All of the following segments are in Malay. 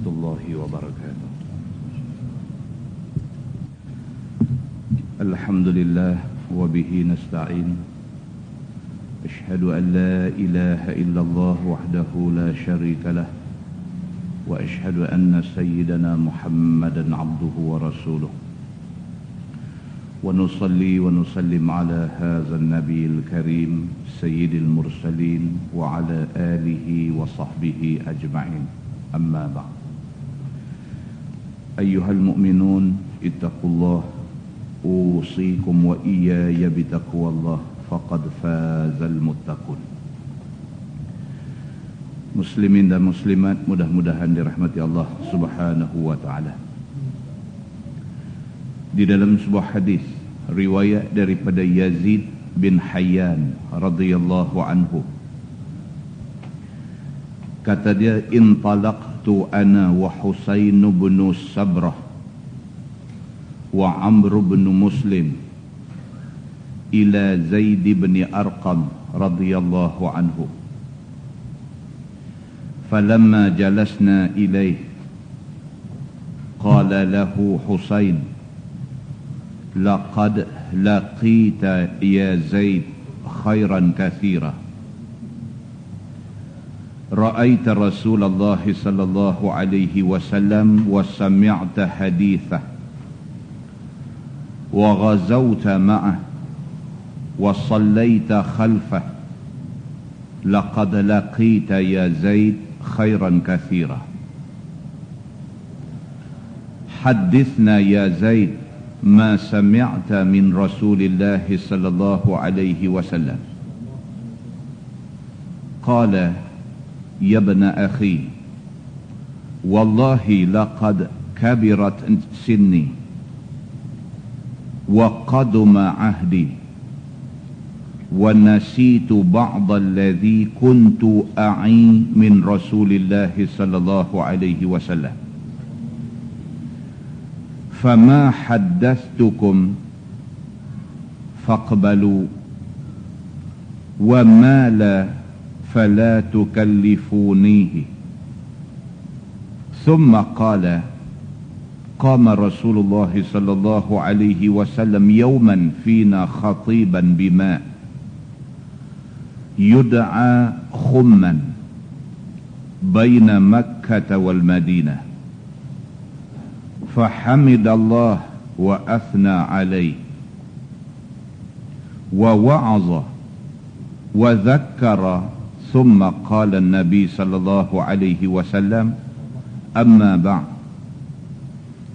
warahmatullahi wabarakatuh. Alhamdulillah wa bihi nasta'in. Ashhadu an la ilaha illallah wahdahu la syarika lah wa ashhadu anna sayyidana Muhammadan abduhu wa rasuluh. Wa nusalli wa nusallim ala hadha an-nabiyil karim sayyidil mursalin wa ala alihi wa sahbihi ajma'in. Amma ba'd. Ayyuhal mu'minun ittaqullah usikum wa iyaya bitaqwallah faqad fazal muttaqun. Muslimin dan muslimat, mudah-mudahan dirahmati Allah Subhanahu wa taala. Di dalam sebuah hadis riwayat daripada Yazid bin Hayyan radhiyallahu anhu, kata dia, intalaqtu ana wa Husain bin Sabrah wa Amr bin Muslim ila Zaid bin Arqam radhiyallahu anhu. Falamma jalasna ilayh qala lahu Husain, laqad laqita ya Zaid khairan kathira. Ra'aita Rasulullah sallallahu alaihi wasallam wa sami'ta hadithah wa ghazawta ma'ah wa sallaita khalfah. Laqad laqita ya Zaid khairan kathira. Hadithna ya Zaid ma sami'ta min Rasulillah sallallahu alaihi wasallam. Qala ya ibn akhi wallahi laqad kabirat sinni wa qaduma ahdi wa nasitu ba'd alladhi kuntu a'i min Rasulillah sallallahu alaihi wasallam. Fama haddathtukum faqbalu wa ma la fala tukallifunihi. Thumma qala qama Rasulullah sallallahu alaihi wasallam yawman fina khatiban bima yud'a khumman baina Makkah wal Madinah. Fahamidallah wa athna alayhi wa wa'aza wa dhakkara. ثم قال النبي صلى الله عليه وسلم أما بعد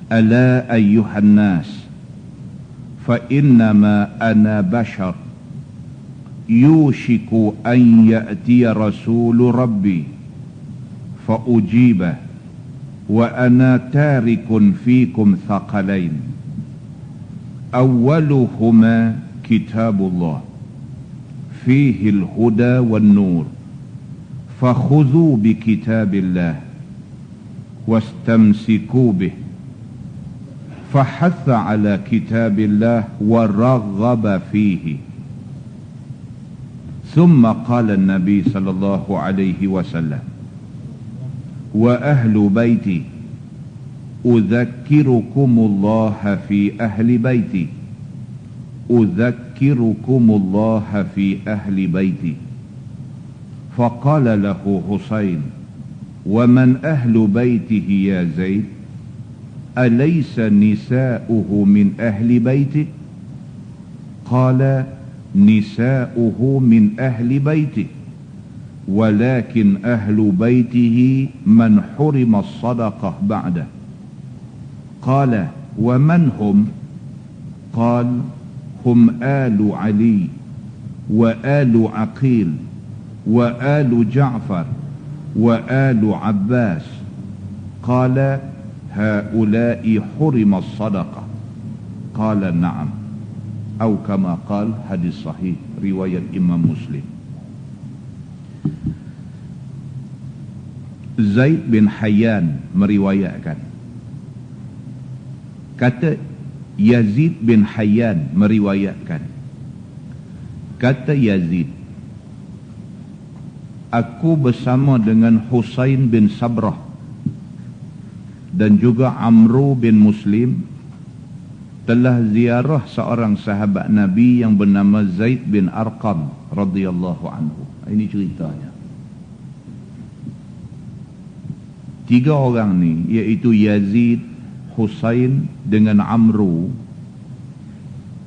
ألا أيها الناس فإنما أنا بشر يوشك أن يأتي رسول ربي فأجيبه وأنا تارك فيكم ثقلين أولهما كتاب الله فيه الهدى والنور فخذوا بكتاب الله واستمسكوا به. فحث على كتاب الله ورغب فيه. ثم قال النبي صلى الله عليه وسلم وأهل بيتي أذكركم الله في أهل بيتي أذكركم الله في أهل بيتي. فقال له حسين ومن أهل بيته يا زيد أليس نساؤه من أهل بيته؟ قال نساؤه من أهل بيته ولكن أهل بيته من حرم الصدقة بعده. قال ومن هم؟ قال هم آل علي وآل عقيل وآل جعفر وآل عباس. قال هؤلاء حرم الصدقة. قال نعم أو كما قال. hadis sahih riwayat Imam Muslim. Zaid bin Hayyan meriwayatkan, kata Yazid bin Hayyan meriwayatkan, kata Yazid, aku bersama dengan Husain bin Sabrah dan juga Amru bin Muslim telah ziarah seorang sahabat Nabi yang bernama Zaid bin Arqam radhiyallahu anhu. Ini ceritanya. 3 orang ni, iaitu Yazid, Husain dengan Amru,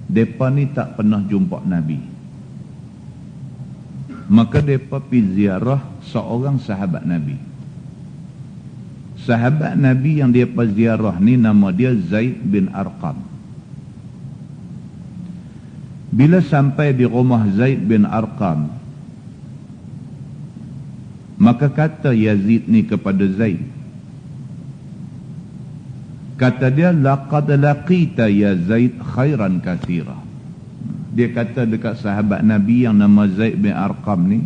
mereka ni tak pernah jumpa Nabi. Maka mereka pergi ziarah seorang sahabat Nabi. Sahabat Nabi yang mereka ziarah ni nama dia Zaid bin Arqam. Bila sampai di rumah Zaid bin Arqam, maka kata Yazid ni kepada Zaid, kata dia, laqad laqita ya Zaid khairan katsira. Dia kata dekat sahabat Nabi yang nama Zaid bin Arqam ni,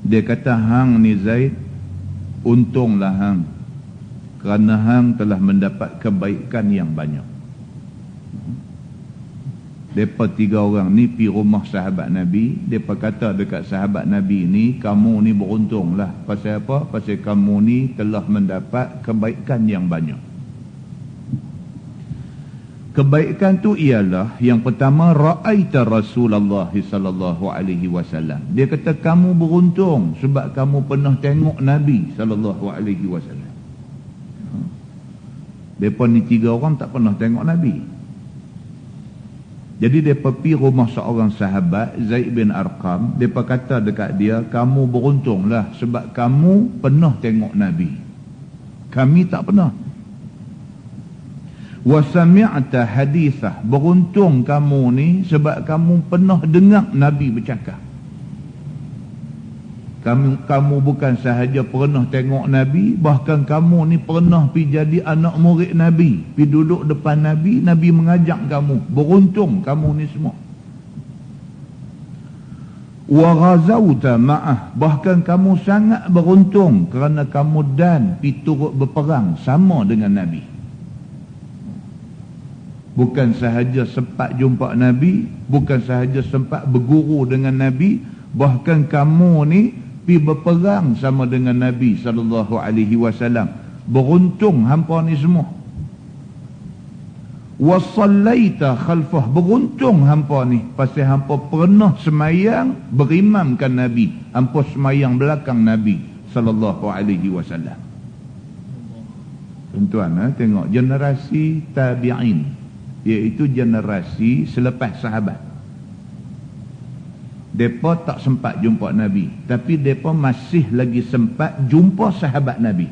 dia kata, hang ni Zaid, untunglah hang, kerana hang telah mendapat kebaikan yang banyak. Mereka 3 orang ni pergi rumah sahabat Nabi. Mereka kata dekat sahabat Nabi ni, kamu ni beruntunglah. Pasal apa? Pasal kamu ni telah mendapat kebaikan yang banyak. Kebaikan tu ialah, yang pertama, ra'aita Rasulullah sallallahu alaihi wasallam. Dia kata kamu beruntung sebab kamu pernah tengok Nabi sallallahu alaihi wasallam. Mereka ni 3 orang tak pernah tengok Nabi. Jadi mereka pergi rumah seorang sahabat, Zaid bin Arqam. Mereka kata dekat dia, kamu beruntunglah sebab kamu pernah tengok Nabi. Kami tak pernah. Wa sami'ta hadithah, beruntung kamu ni sebab kamu pernah dengar Nabi bercakap. Kamu bukan sahaja pernah tengok Nabi, bahkan kamu ni pernah pergi jadi anak murid Nabi, pergi duduk depan Nabi, Nabi mengajak kamu. Beruntung kamu ni semua. Wa ghazawta ma'ah, bahkan kamu sangat beruntung kerana kamu dan pergi turut berperang sama dengan Nabi. Bukan sahaja sempat jumpa Nabi, bukan sahaja sempat berguru dengan Nabi, bahkan kamu ni pergi berperang sama dengan Nabi sallallahu alaihi wasallam. Beruntung hampa ni semua. Wa sallaita khalfah, beruntung hampa ni pasal hampa pernah semayang berimamkan Nabi. Hampa semayang belakang Nabi sallallahu alaihi wasallam. Tuan-tuan, tengok generasi tabi'in, iaitu generasi selepas sahabat. Mereka tak sempat jumpa Nabi, tapi mereka masih lagi sempat jumpa sahabat Nabi.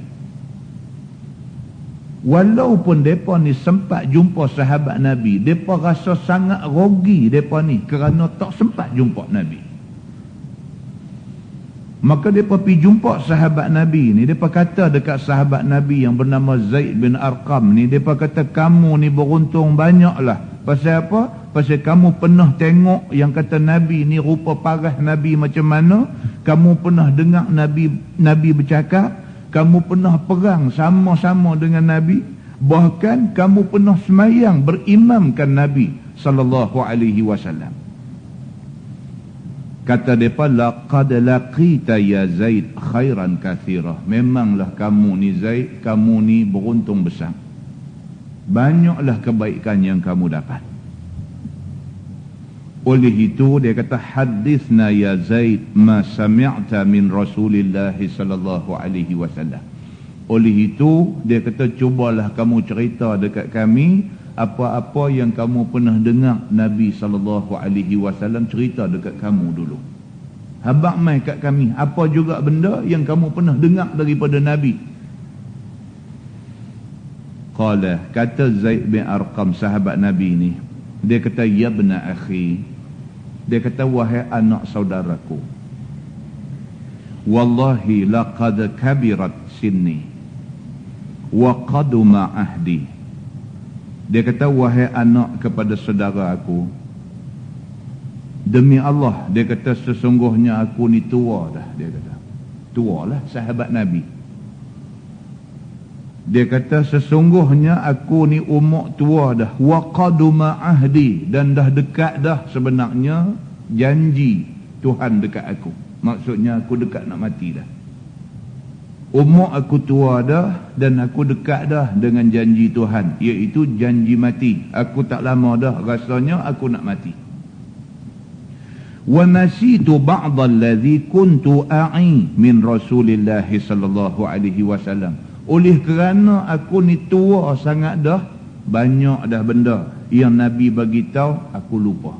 Walaupun mereka ni sempat jumpa sahabat Nabi, mereka rasa sangat rugi mereka ni kerana tak sempat jumpa Nabi. Maka mereka pergi jumpa sahabat Nabi ni. Mereka kata dekat sahabat Nabi yang bernama Zaid bin Arqam ni, mereka kata kamu ni beruntung banyaklah. Pasal apa? Pasal kamu pernah tengok yang kata Nabi ni rupa parah Nabi macam mana, kamu pernah dengar Nabi bercakap, kamu pernah perang sama-sama dengan Nabi, bahkan kamu pernah semayang berimamkan Nabi sallallahu alaihi wasallam. Kata mereka, laqad laqita ya Zaid khairan katsira. Memanglah kamu ni Zaid, kamu ni beruntung besar. Banyaklah kebaikan yang kamu dapat. Oleh itu dia kata, hadithna ya Zaid ma sami'ta min Rasulillah sallallahu alaihi wasallam. Oleh itu dia kata, cubalah kamu cerita dekat kami apa-apa yang kamu pernah dengar Nabi sallallahu alaihi wasallam cerita dekat kamu dulu. Habaq mai kat kami apa juga benda yang kamu pernah dengar daripada Nabi. Qala, kata Zaid bin Arqam sahabat Nabi ni, dia kata, ya bna akhi, dia kata, wahai anak saudaraku, wallahi laqad kabirat sinni wa qaduma ahdi. Dia kata, wahai anak kepada saudara aku, demi Allah, dia kata, sesungguhnya aku ni tua dah. Dia kata, tua lah sahabat Nabi. Dia kata, sesungguhnya aku ni umur tua dah, wa qaduma ahdi, dan dah dekat dah sebenarnya janji Tuhan dekat aku. Maksudnya aku dekat nak mati dah. Umur aku tua dah dan aku dekat dah dengan janji Tuhan, iaitu janji mati. Aku tak lama dah rasanya aku nak mati. Wa nasitu ba'd alladhi kuntu a'i min Rasulillah sallallahu alaihi wasallam. Oleh kerana aku ni tua sangat dah, banyak dah benda yang Nabi bagi tahu aku lupa.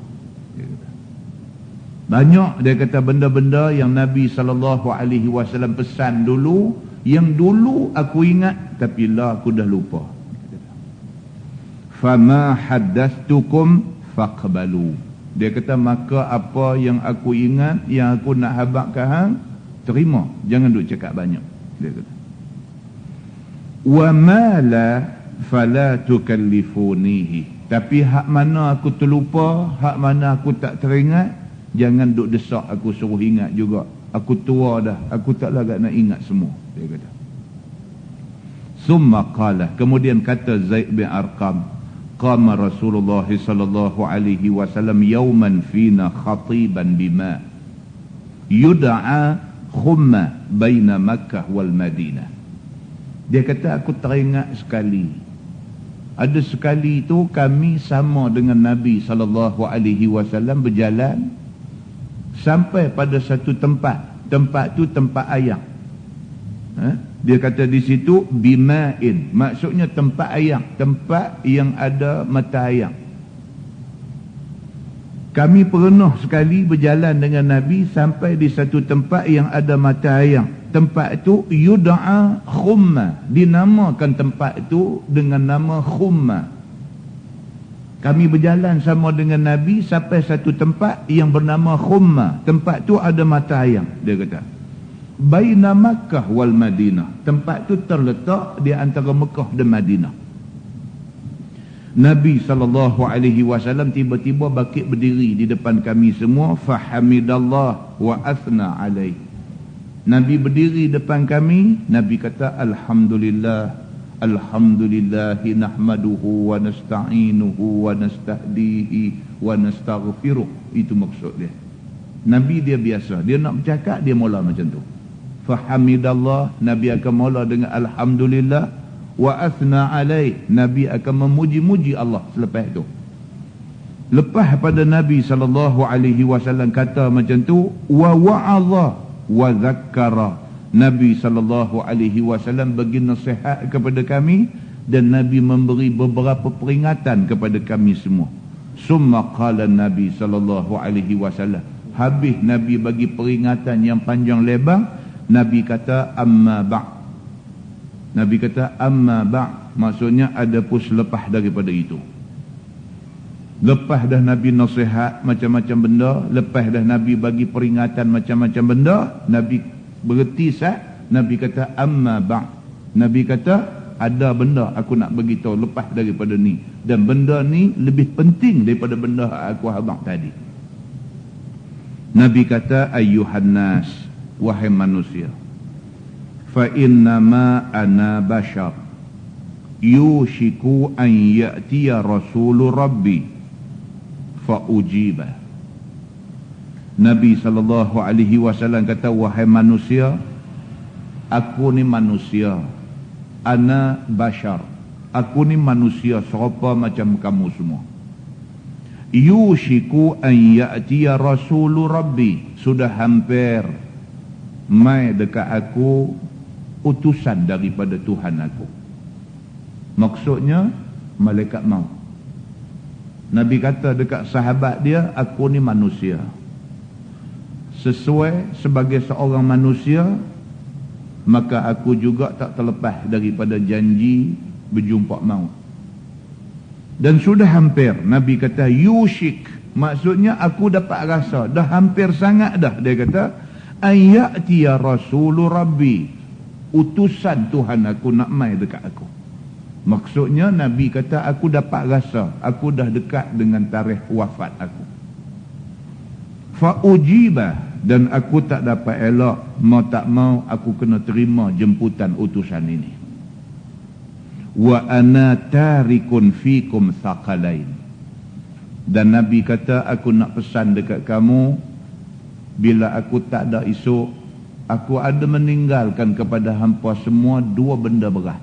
Banyak dia kata benda-benda yang Nabi SAW pesan dulu, yang dulu aku ingat tapi lah aku dah lupa. Fama haddathtukum faqbalu. Dia kata maka apa yang aku ingat, yang aku nak habaqkan hang, terima, jangan duk cakap banyak. Dia kata wa ma la fala tukallifunihi. Tapi hak mana aku terlupa, hak mana aku tak teringat, jangan duk desak aku suruh ingat juga. Aku tua dah, aku tak lagi nak ingat semua. Dia kata. Summa qala, kemudian kata Zaid bin Arqam, qama Rasulullah sallallahu alaihi wasallam yawman fina khatiban bima yud'a khumma baina Makkah wal Madinah. Dia kata aku teringat sekali. Ada sekali itu kami sama dengan Nabi sallallahu alaihi wasallam berjalan sampai pada satu tempat. Tempat tu tempat ayam. Dia kata di situ bima'in, maksudnya tempat ayam, tempat yang ada mata ayam. Kami pernah sekali berjalan dengan Nabi sampai di satu tempat yang ada mata ayam. Tempat itu yud'a khumma, dinamakan tempat itu dengan nama khumma. Kami berjalan sama dengan Nabi sampai satu tempat yang bernama Khumma. Tempat tu ada mata ayam, dia kata. Baina Makkah wal Madinah. Tempat tu terletak di antara Mekah dan Madinah. Nabi SAW tiba-tiba bangkit berdiri di depan kami semua. Fahamidallah wa athna alaih. Nabi berdiri depan kami. Nabi kata Alhamdulillah. Alhamdulillahi nahmaduhu wa nasta'inuhu wa nastahdihi wa nastaghfiruh. Itu maksud dia. Nabi dia biasa, dia nak bercakap dia mula macam tu. Fahamidallah, Nabi akan mula dengan Alhamdulillah. Wa athna alaih, Nabi akan memuji-muji Allah selepas itu. Lepas pada Nabi SAW kata macam tu, wa wa'adha wa zakkara, Nabi SAW bagi nasihat kepada kami dan Nabi memberi beberapa peringatan kepada kami semua. Summa qala Nabi SAW, habis Nabi bagi peringatan yang panjang lebar, Nabi kata amma ba'. Nabi kata amma ba', maksudnya ada pun selepas daripada itu. Lepas dah Nabi nasihat macam-macam benda, lepas dah Nabi bagi peringatan macam-macam benda, Nabi berhenti sah. Nabi kata amma ba'. Nabi kata ada benda aku nak beritahu lepas daripada ni, dan benda ni lebih penting daripada benda aku habaq tadi. Nabi kata ayyuhan nas, wahai manusia, fa innama ana bashar yushiku an ya'tiya rasulu rabbi fa ujiba. Nabi SAW kata, wahai manusia, aku ni manusia, ana bashar, aku ni manusia serupa macam kamu semua. Yushiku an ya'tiya rasulu rabbi, sudah hampir mai dekat aku utusan daripada Tuhan aku. Maksudnya malaikat maut. Nabi kata dekat sahabat dia, aku ni manusia. Sesuai sebagai seorang manusia, maka aku juga tak terlepas daripada janji berjumpa maut. Dan sudah hampir, Nabi kata yushik, maksudnya aku dapat rasa dah hampir sangat dah. Dia kata ayatiya rasulu rabbi, utusan Tuhan aku nak mai dekat aku. Maksudnya Nabi kata aku dapat rasa aku dah dekat dengan tarikh wafat aku. Fa ujiba, dan aku tak dapat elak, mau tak mau aku kena terima jemputan utusan ini. Wa ana tarikun fikum thaqalain, dan Nabi kata aku nak pesan dekat kamu, bila aku tak ada esok, aku ada meninggalkan kepada hampa semua dua benda berat.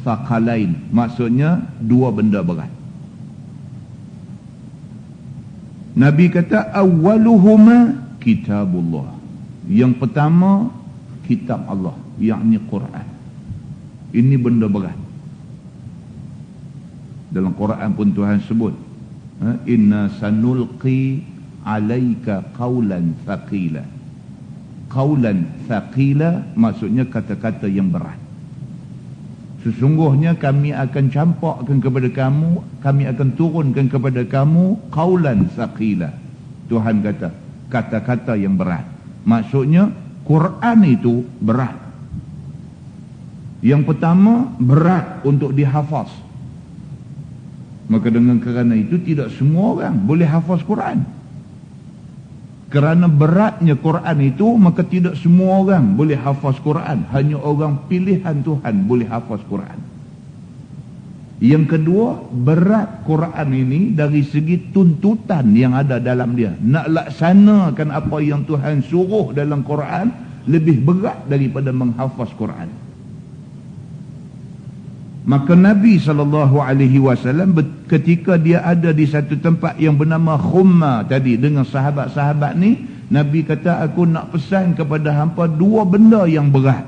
Thaqalain, maksudnya dua benda berat. Nabi kata awwaluhuma kitabullah. Yang pertama kitab Allah, yakni Quran. Ini benda berat. Dalam Quran pun Tuhan sebut, inna sanulqi alaika qawlan thaqila. Qawlan thaqila maksudnya kata-kata yang berat. Sesungguhnya kami akan campakkan kepada kamu, kami akan turunkan kepada kamu qawlan thaqila. Tuhan kata, kata-kata yang berat. Maksudnya Quran itu berat. Yang pertama, berat untuk dihafaz. Maka dengan kerana itu tidak semua orang boleh hafaz Quran. Kerana beratnya Quran itu, maka tidak semua orang boleh hafaz Quran. Hanya orang pilihan Tuhan boleh hafaz Quran. Yang kedua, berat Quran ini dari segi tuntutan yang ada dalam dia. Nak laksanakan apa yang Tuhan suruh dalam Quran lebih berat daripada menghafaz Quran. Maka Nabi SAW ketika dia ada di satu tempat yang bernama Khumma tadi dengan sahabat-sahabat ni, Nabi kata, aku nak pesan kepada hampa dua benda yang berat.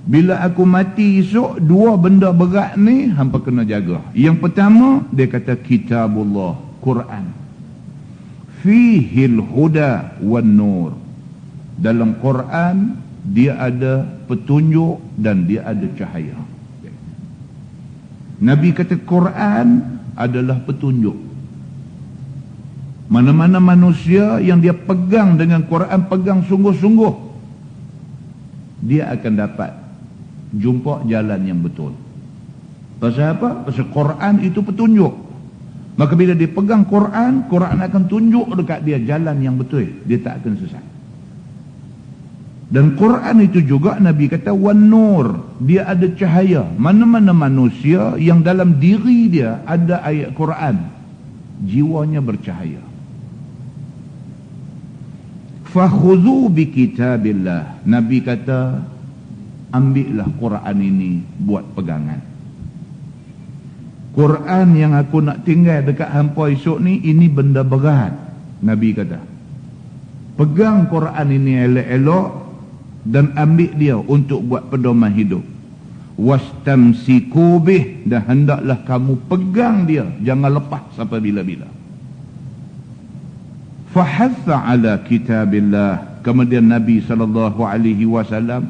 Bila aku mati esok, dua benda berat ni hampa kena jaga. Yang pertama, dia kata kitabullah, Quran. Fihil huda wan nur. Dalam Quran dia ada petunjuk dan dia ada cahaya. Nabi kata Quran adalah petunjuk. Mana-mana manusia yang dia pegang dengan Quran, pegang sungguh-sungguh, dia akan dapat jumpa jalan yang betul. Pasal apa? Pasal Quran itu petunjuk. Maka bila dia pegang Quran, Quran akan tunjuk dekat dia jalan yang betul. Dia tak akan sesat. Dan Quran itu juga Nabi kata wan nur, dia ada cahaya. Mana-mana manusia yang dalam diri dia ada ayat Quran, jiwanya bercahaya. Fakhudhu bi kitabillah. Nabi kata, ambillah Quran ini buat pegangan. Quran yang aku nak tinggal dekat hampa esok ni, ini benda berat. Nabi kata, pegang Quran ini elok-elok dan ambil dia untuk buat pedoman hidup. Wastamsiku bih, dan hendaklah kamu pegang dia, jangan lepas sampai bila-bila. Fahatha ala kitabillah. Kemudian Nabi SAW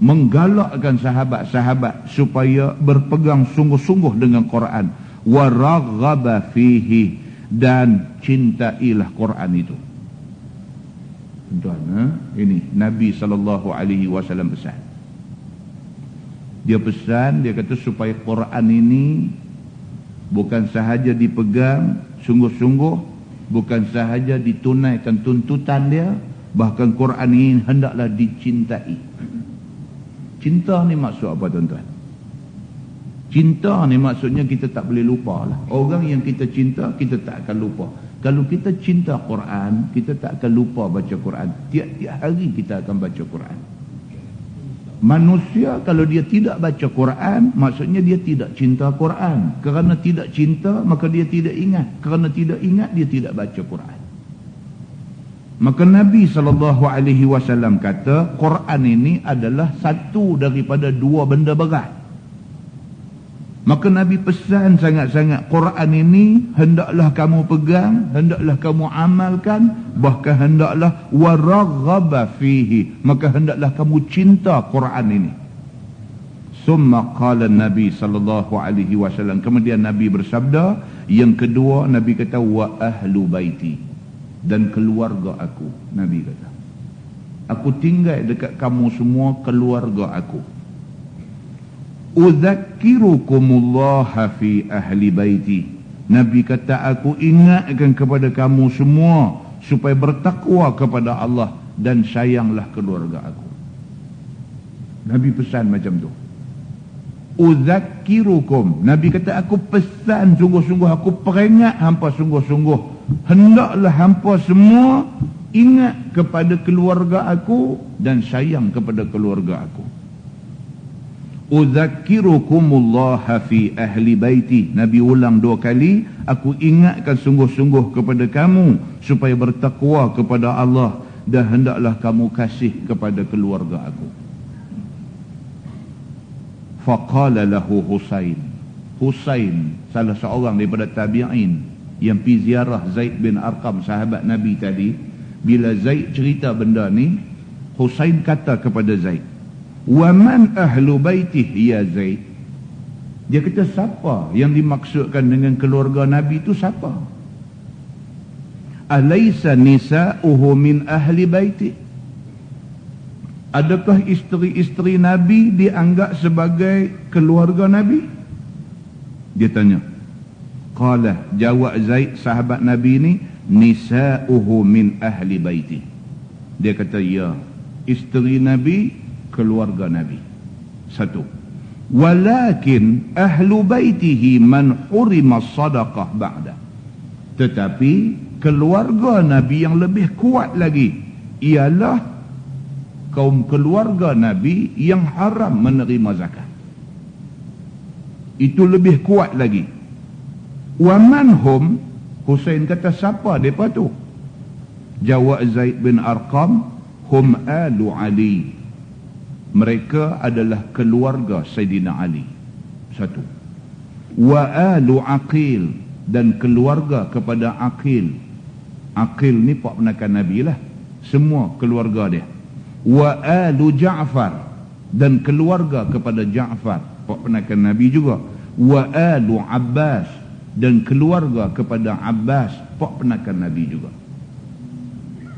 menggalakkan sahabat-sahabat supaya berpegang sungguh-sungguh dengan Quran. Waraghaba fihi, dan cintailah Quran itu. Tuan, ini Nabi SAW pesan. Dia pesan, dia kata supaya Quran ini bukan sahaja dipegang sungguh-sungguh, bukan sahaja ditunaikan tuntutan dia, bahkan Quran ini hendaklah dicintai. Cinta ni maksud apa tuan-tuan? Cinta ni maksudnya kita tak boleh lupa lah. Orang yang kita cinta, kita tak akan lupa. Kalau kita cinta Quran, kita tak akan lupa baca Quran. Tiap-tiap hari kita akan baca Quran. Manusia kalau dia tidak baca Quran, maksudnya dia tidak cinta Quran. Kerana tidak cinta, maka dia tidak ingat. Kerana tidak ingat, dia tidak baca Quran. Maka Nabi SAW kata, Quran ini adalah satu daripada dua benda berat. Maka Nabi pesan sangat-sangat, Quran ini hendaklah kamu pegang, hendaklah kamu amalkan, bahkan hendaklah waraghaba fihi, maka hendaklah kamu cinta Quran ini. Summa qala Nabi SAW, kemudian Nabi bersabda, yang kedua Nabi kata wa ahlu baiti, dan keluarga aku. Nabi kata, aku tinggal dekat kamu semua, keluarga aku. Udzakkirukumullah fi ahli baiti. Nabi kata, aku ingatkan kepada kamu semua supaya bertakwa kepada Allah dan sayanglah keluarga aku. Nabi pesan macam tu. Udzakkirukum. Nabi kata, aku pesan sungguh-sungguh, aku peringat hampa sungguh-sungguh. Hendaklah hampa semua ingat kepada keluarga aku dan sayang kepada keluarga aku. Udzakkirukumullah fi ahli baiti. Nabi ulang 2 kali, aku ingatkan sungguh-sungguh kepada kamu supaya bertakwa kepada Allah dan hendaklah kamu kasih kepada keluarga aku. Faqala lahu Husain. Husain, salah seorang daripada tabi'in yang pergi ziarah Zaid bin Arqam, sahabat Nabi tadi. Bila Zaid cerita benda ni, Husain kata kepada Zaid, "Wa man ahlu baitih ya Zaid?" Dia kata, siapa yang dimaksudkan dengan keluarga Nabi itu siapa? Alaysa nisa'uhu min ahli baitih? Adakah isteri-isteri Nabi dianggap sebagai keluarga Nabi? Dia tanya. Qala, jawab Zaid, sahabat Nabi ni, nisa'uhu min ahli baitih. Dia kata, ya, isteri Nabi keluarga Nabi. Satu. Walakin ahlu baitihi man hurima sadaqah ba'da. Tetapi keluarga Nabi yang lebih kuat lagi ialah kaum keluarga Nabi yang haram menerima zakat. Itu lebih kuat lagi. Wa man hum? Husain kata, siapa mereka tu? Jawab Zaid bin Arqam, hum alu Ali. Mereka adalah keluarga Sayyidina Ali. Satu. Wa alu Aqil, dan keluarga kepada Aqil. Aqil ni pak penakan Nabi lah. Semua keluarga dia. Wa alu Ja'far, dan keluarga kepada Ja'far, pak penakan Nabi juga. Wa alu Abbas, dan keluarga kepada Abbas, pak penakan Nabi juga.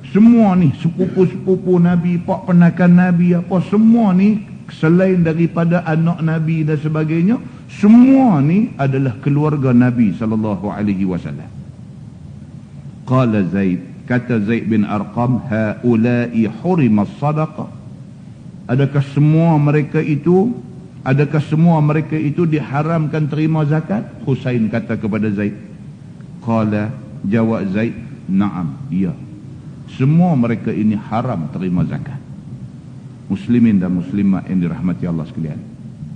Semua ni sepupu-sepupu Nabi, pak penakan Nabi, apa semua ni selain daripada anak Nabi dan sebagainya, semua ni adalah keluarga Nabi sallallahu alaihi wasallam. Qala Zaid, kata Zaid bin Arqam, haula'i hurimas sadaqah. Adakah semua mereka itu diharamkan terima zakat? Husain kata kepada Zaid. Qala, jawab Zaid, na'am, ya. Semua mereka ini haram terima zakat. Muslimin dan muslimat yang dirahmati Allah sekalian,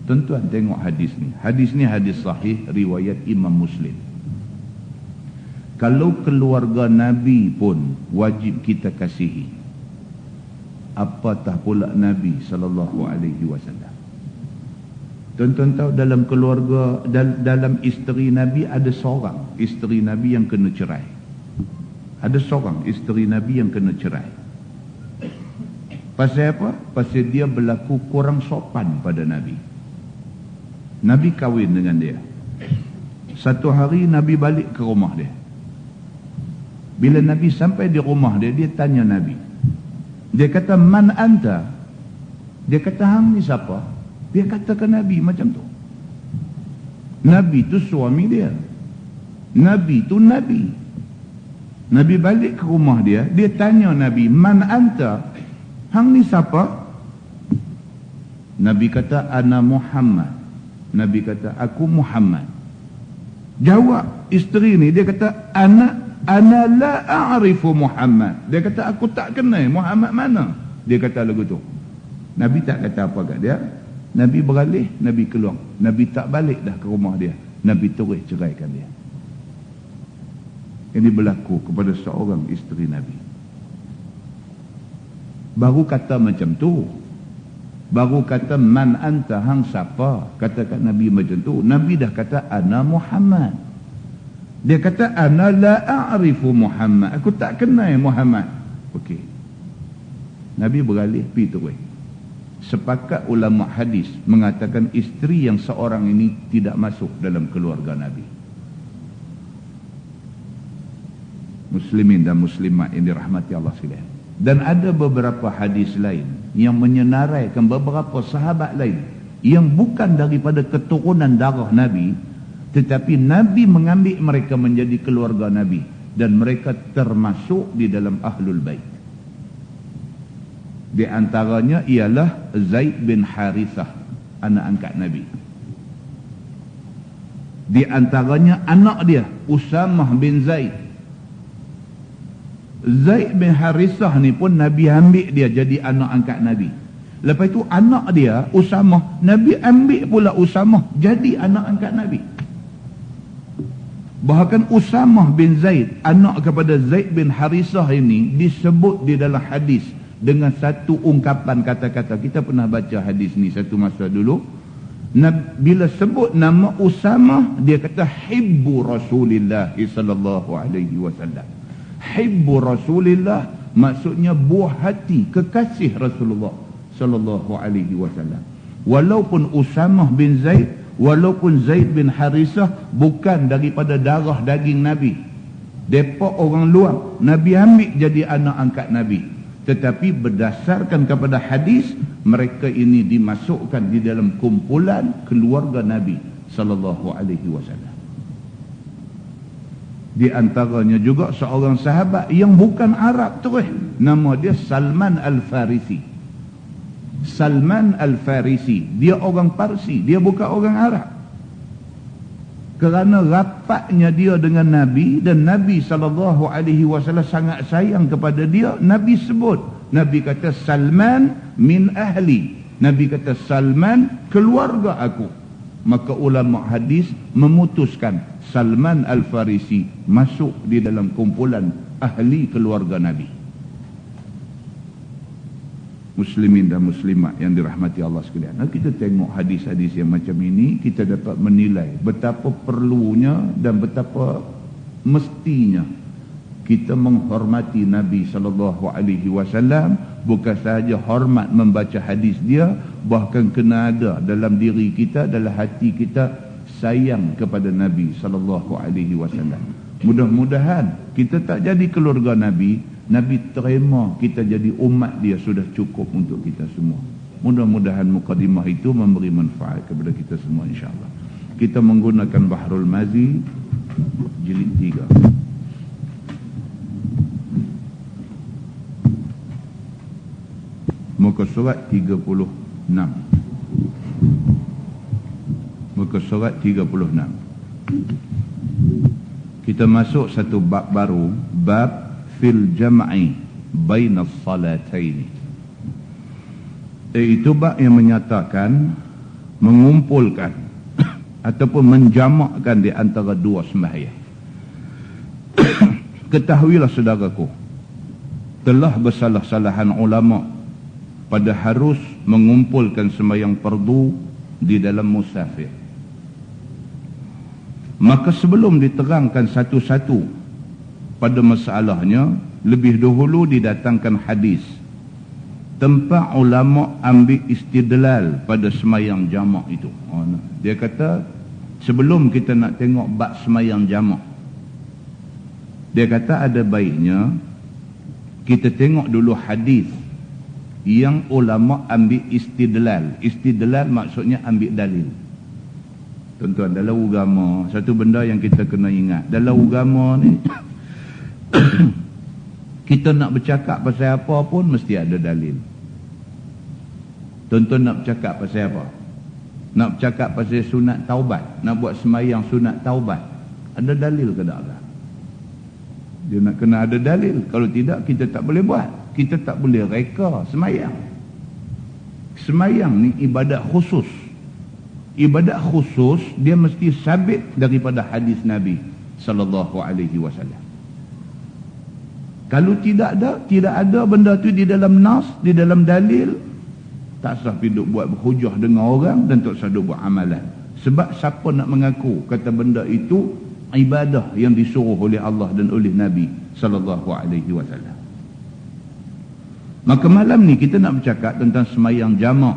tuan-tuan tengok hadis ni. Hadis ni hadis sahih riwayat Imam Muslim. Kalau keluarga Nabi pun wajib kita kasihi, apatah pula Nabi sallallahu alaihi wasallam. Tuan-tuan tahu dalam keluarga, dalam isteri Nabi ada seorang isteri Nabi yang kena cerai. Ada seorang isteri Nabi yang kena cerai. Pasal apa? Pasal dia berlaku kurang sopan pada Nabi. Nabi kahwin dengan dia. Satu hari Nabi balik ke rumah dia. Bila Nabi sampai di rumah dia, dia tanya Nabi. Dia kata, man anta? Dia kata, hang ni siapa? Dia kata ke Nabi macam tu. Nabi tu suami dia. Nabi tu Nabi. Nabi balik ke rumah dia, dia tanya Nabi, man anta? Hang ni siapa? Nabi kata, ana Muhammad. Nabi kata, aku Muhammad. Jawab isteri ni, dia kata, ana la a'rifu Muhammad. Dia kata, aku tak kenal Muhammad mana. Dia kata lagu tu. Nabi tak kata apa kat dia. Nabi beralih, Nabi keluar. Nabi tak balik dah ke rumah dia. Nabi terus ceraikan dia. Ini berlaku kepada seorang isteri Nabi. Baru kata macam tu. Baru kata, man anta, hang siapa? Kata kat Nabi macam tu. Nabi dah kata, ana Muhammad. Dia kata, ana la a'rifu Muhammad. Aku tak kenal Muhammad. Okey. Nabi beralih, pergi terus. Sepakat ulama hadis mengatakan isteri yang seorang ini tidak masuk dalam keluarga Nabi. Muslimin dan muslimat yang dirahmati Allah sekalian. Dan ada beberapa hadis lain yang menyenaraikan beberapa sahabat lain yang bukan daripada keturunan darah Nabi, tetapi Nabi mengambil mereka menjadi keluarga Nabi dan mereka termasuk di dalam Ahlul Bait. Di antaranya ialah Zaid bin Harithah, anak angkat Nabi. Di antaranya anak dia Usamah bin Zaid. Zaid bin Harithah ni pun Nabi ambil dia jadi anak angkat Nabi. Lepas itu anak dia Usamah, Nabi ambil pula Usamah jadi anak angkat Nabi. Bahkan Usamah bin Zaid, anak kepada Zaid bin Harithah ini, disebut di dalam hadis dengan satu ungkapan kata-kata. Kita pernah baca hadis ni satu masa dulu. Bila sebut nama Usamah, dia kata hibbu Rasulillah sallallahu alaihi wasallam. Hibbu Rasulillah maksudnya buah hati, kekasih Rasulullah sallallahu alaihi wasallam. Walaupun Usamah bin Zaid, walaupun Zaid bin Harithah bukan daripada darah daging Nabi, depa orang luar, Nabi ambil jadi anak angkat Nabi, tetapi berdasarkan kepada hadis, mereka ini dimasukkan di dalam kumpulan keluarga Nabi sallallahu alaihi wasallam. Di antaranya juga seorang sahabat yang bukan Arab terus, nama dia Salman Al-Farisi. Salman Al-Farisi, dia orang Parsi, dia bukan orang Arab. Kerana rapatnya dia dengan Nabi, dan Nabi SAW sangat sayang kepada dia, Nabi sebut, Nabi kata Salman min ahli, Nabi kata Salman keluarga aku. Maka ulama hadis memutuskan Salman Al-Farisi masuk di dalam kumpulan ahli keluarga Nabi. Muslimin dan muslimat yang dirahmati Allah sekalian, kita tengok hadis-hadis yang macam ini, kita dapat menilai betapa perlunya dan betapa mestinya kita menghormati Nabi SAW. Bukan sahaja hormat membaca hadis dia, bahkan kena ada dalam diri kita, dalam hati kita sayang kepada Nabi SAW. Mudah-mudahan kita tak jadi keluarga Nabi, Nabi terima kita jadi umat dia, sudah cukup untuk kita semua. Mudah-mudahan mukadimah itu memberi manfaat kepada kita semua, insyaAllah. Kita menggunakan Bahrul Mazi jilid 3. Muka surat 36. Muka surat 36. Kita masuk satu bab baru, bab fil jam'i bainas salataini. Itu bab yang menyatakan mengumpulkan ataupun menjamakkan di antara dua sembahyang. Ketahuilah saudaraku, telah bersalah-salahan ulama pada harus mengumpulkan sembahyang fardu di dalam musafir. Maka sebelum diterangkan satu-satu pada masalahnya, lebih dahulu didatangkan hadis tempat ulama ambil istidlal pada semayang jamak itu. Dia kata sebelum kita nak tengok bab semayang jamak, dia kata ada baiknya kita tengok dulu hadis yang ulama ambil istidlal. Istidlal maksudnya ambil dalil. Tuan-tuan, dalam agama, satu benda yang kita kena ingat, dalam agama ni kita nak bercakap pasal apa pun mesti ada dalil. Tuan-tuan nak bercakap pasal apa? Nak bercakap pasal sunat taubat, nak buat semayang sunat taubat, ada dalil ke tak? Dia nak kena ada dalil. Kalau tidak, kita tak boleh buat. Kita tak boleh reka semayang. Semayang ni ibadat khusus. Ibadat khusus, dia mesti sabit daripada hadis Nabi sallallahu alaihi wasallam. Kalau tidak ada benda tu di dalam nas, di dalam dalil, tak sah duk buat berhujah dengan orang dan tak sah duk buat amalan. Sebab siapa nak mengaku kata benda itu ibadah yang disuruh oleh Allah dan oleh Nabi sallallahu alaihi wasallam. Maka malam ni kita nak bercakap tentang semayang jamak.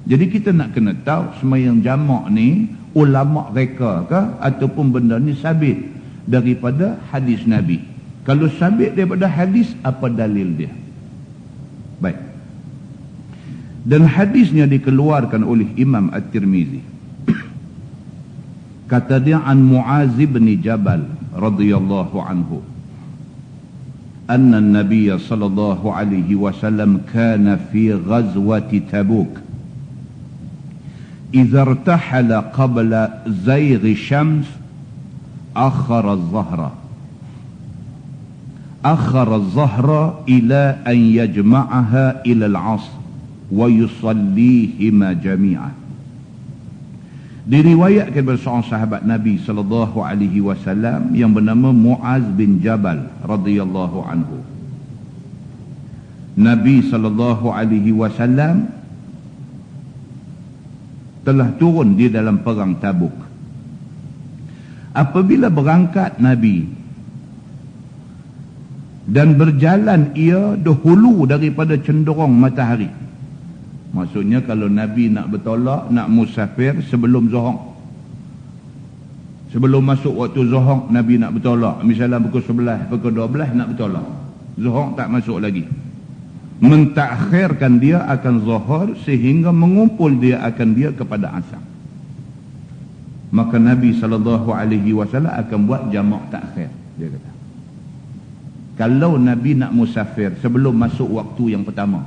Jadi kita nak kena tahu semayang jamak ni ulama reka ke ataupun benda ni sabit daripada hadis Nabi. Kalau sabit daripada hadis, apa dalil dia? Baik. Dan hadisnya dikeluarkan oleh Imam At-Tirmizi. Kata dia an Muaz bin Jabal radhiyallahu anhu, anna an-nabiy sallallahu alaihi wasallam kana fi ghazwati Tabuk. إذا ارتحل قبل زيغ الشمس أخر الظهر akhara az-zahra ila an yajma'aha ila al-'asr wa yusallihima jami'an. Diriwayatkan oleh seorang sahabat Nabi sallallahu alaihi wasallam yang bernama Muaz bin Jabal radhiyallahu anhu. Nabi sallallahu alaihi wasallam telah turun di dalam perang Tabuk. Apabila berangkat Nabi dan berjalan ia dahulu daripada cenderung matahari. Maksudnya kalau Nabi nak bertolak, nak musafir sebelum zuhur. Sebelum masuk waktu zuhur Nabi nak bertolak. Misalnya pukul 11, pukul 12 nak bertolak. Zuhur tak masuk lagi. Mentakhirkan dia akan zuhur sehingga mengumpul dia akan dia kepada asar. Maka Nabi SAW akan buat jamak takhir, dia kata. Kalau Nabi nak musafir sebelum masuk waktu yang pertama,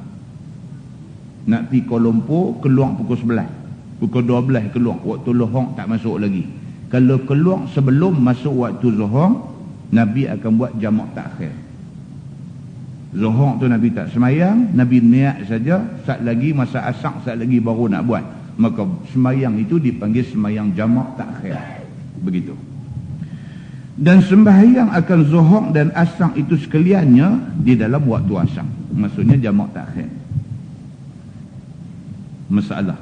nak pergi Kuala Lumpur, keluar pukul 11, pukul 12 keluar, waktu lohong tak masuk lagi. Kalau keluar sebelum masuk waktu zuhur, Nabi akan buat jamak takhir. Zuhur tu Nabi tak semayang, Nabi niat saja, saat lagi masa asar, saat lagi baru nak buat. Maka semayang itu dipanggil semayang jamak takhir. Begitu. Dan sembahyang akan zuhur dan asar itu sekaliannya di dalam waktu asar. Maksudnya jamak takhir. Masalah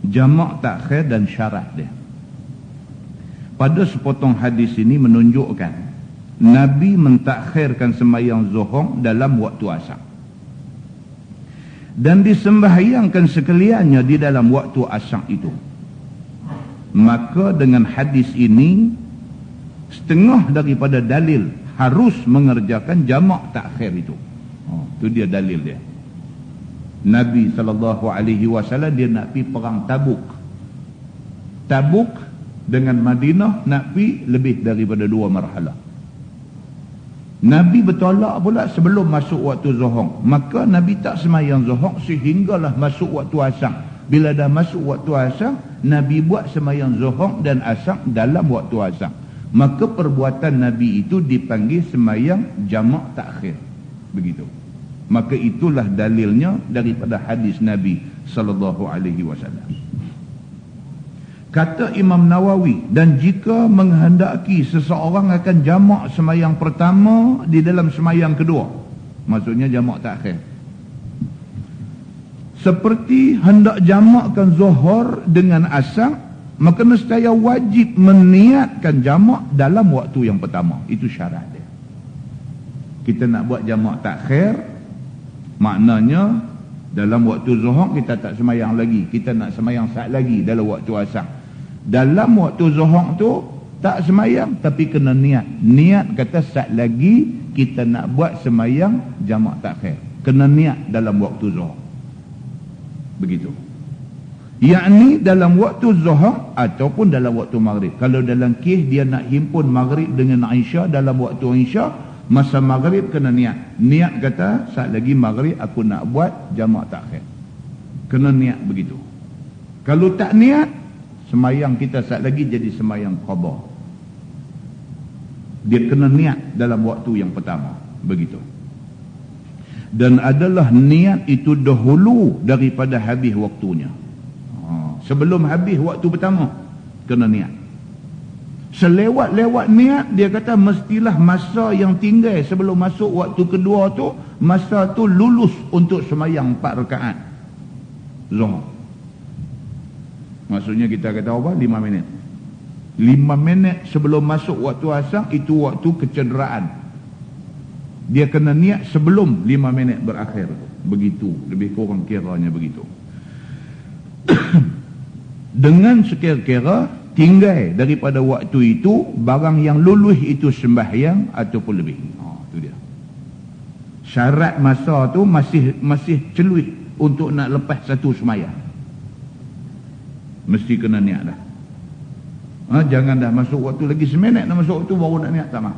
jamak takhir dan syarat dia. Pada sepotong hadis ini menunjukkan Nabi mentakhirkan sembahyang zuhur dalam waktu asar dan disembahyangkan sekaliannya di dalam waktu asar itu. Maka dengan hadis ini setengah daripada dalil harus mengerjakan jamak takhir itu. Itu dia dalil dia. Nabi SAW dia nak pergi perang Tabuk. Tabuk dengan Madinah nak pergi lebih daripada 2 marhalah. Nabi bertolak pula sebelum masuk waktu zuhur. Maka Nabi tak semayang zuhur sehinggalah masuk waktu asar. Bila dah masuk waktu asar, Nabi buat semayang zuhur dan asar dalam waktu asar. Maka perbuatan Nabi itu dipanggil semayang jamak takhir. Begitu. Maka itulah dalilnya daripada hadis Nabi sallallahu alaihi wasallam. Kata Imam Nawawi, dan jika menghendaki seseorang akan jamak semayang pertama di dalam semayang kedua, maksudnya jamak takhir, seperti hendak jamakkan zuhur dengan asar, maka nescaya wajib meniatkan jamak dalam waktu yang pertama. Itu syarat dia. Kita nak buat jamak takhir, maknanya dalam waktu zuhur kita tak semayang lagi, kita nak semayang saat lagi dalam waktu asar. Dalam waktu zuhur tu tak semayang, tapi kena niat. Niat kata saat lagi kita nak buat semayang jamak takhir. Kena niat dalam waktu zuhur. Begitu. Yakni dalam waktu zuhur ataupun dalam waktu maghrib. Kalau dalam kes dia nak himpun maghrib dengan Aisyah dalam waktu Aisyah, masa maghrib kena niat. Niat kata saat lagi maghrib aku nak buat jamak takhir. Kena niat begitu. Kalau tak niat, semayang kita saat lagi jadi semayang qadha. Dia kena niat dalam waktu yang pertama. Begitu. Dan adalah niat itu dahulu daripada habis waktunya. Sebelum habis waktu pertama, kena niat. Selewat-lewat niat, dia kata mestilah masa yang tinggal sebelum masuk waktu kedua tu, masa tu lulus untuk semayang 4 rakaat zuhur. Maksudnya kita kata apa? 5 minit. 5 minit sebelum masuk waktu asar, itu waktu kecederaan. Dia kena niat sebelum 5 minit berakhir. Begitu. Lebih kurang kiranya begitu. Dengan sekira-kira tinggal daripada waktu itu barang yang lulus itu sembahyang ataupun lebih. Itu dia. Syarat masa tu masih celuih untuk nak lepas satu sembahyang. Mesti kena niat dah. Jangan dah masuk waktu lagi seminit nak masuk waktu baru nak niat, tak mah.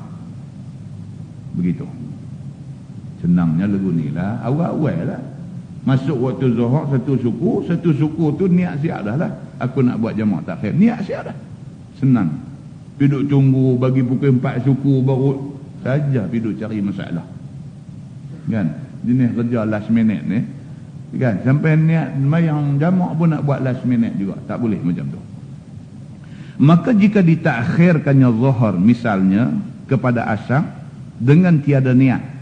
Begitu. Senangnya lagu ni lah, awal-awal lah. Masuk waktu zuhur satu suku tu niat siap dah lah. Aku nak buat jamak takhir. Niat siap dah. Senang. Duduk tunggu bagi pukul 4 suku baru saja pergi cari masalah. Kan? Jenis kerja last minute ni. Kan? Sampai niat sembahyang jamak pun nak buat last minute juga. Tak boleh macam tu. Maka jika ditakhirkannya zuhur misalnya kepada asar dengan tiada niat.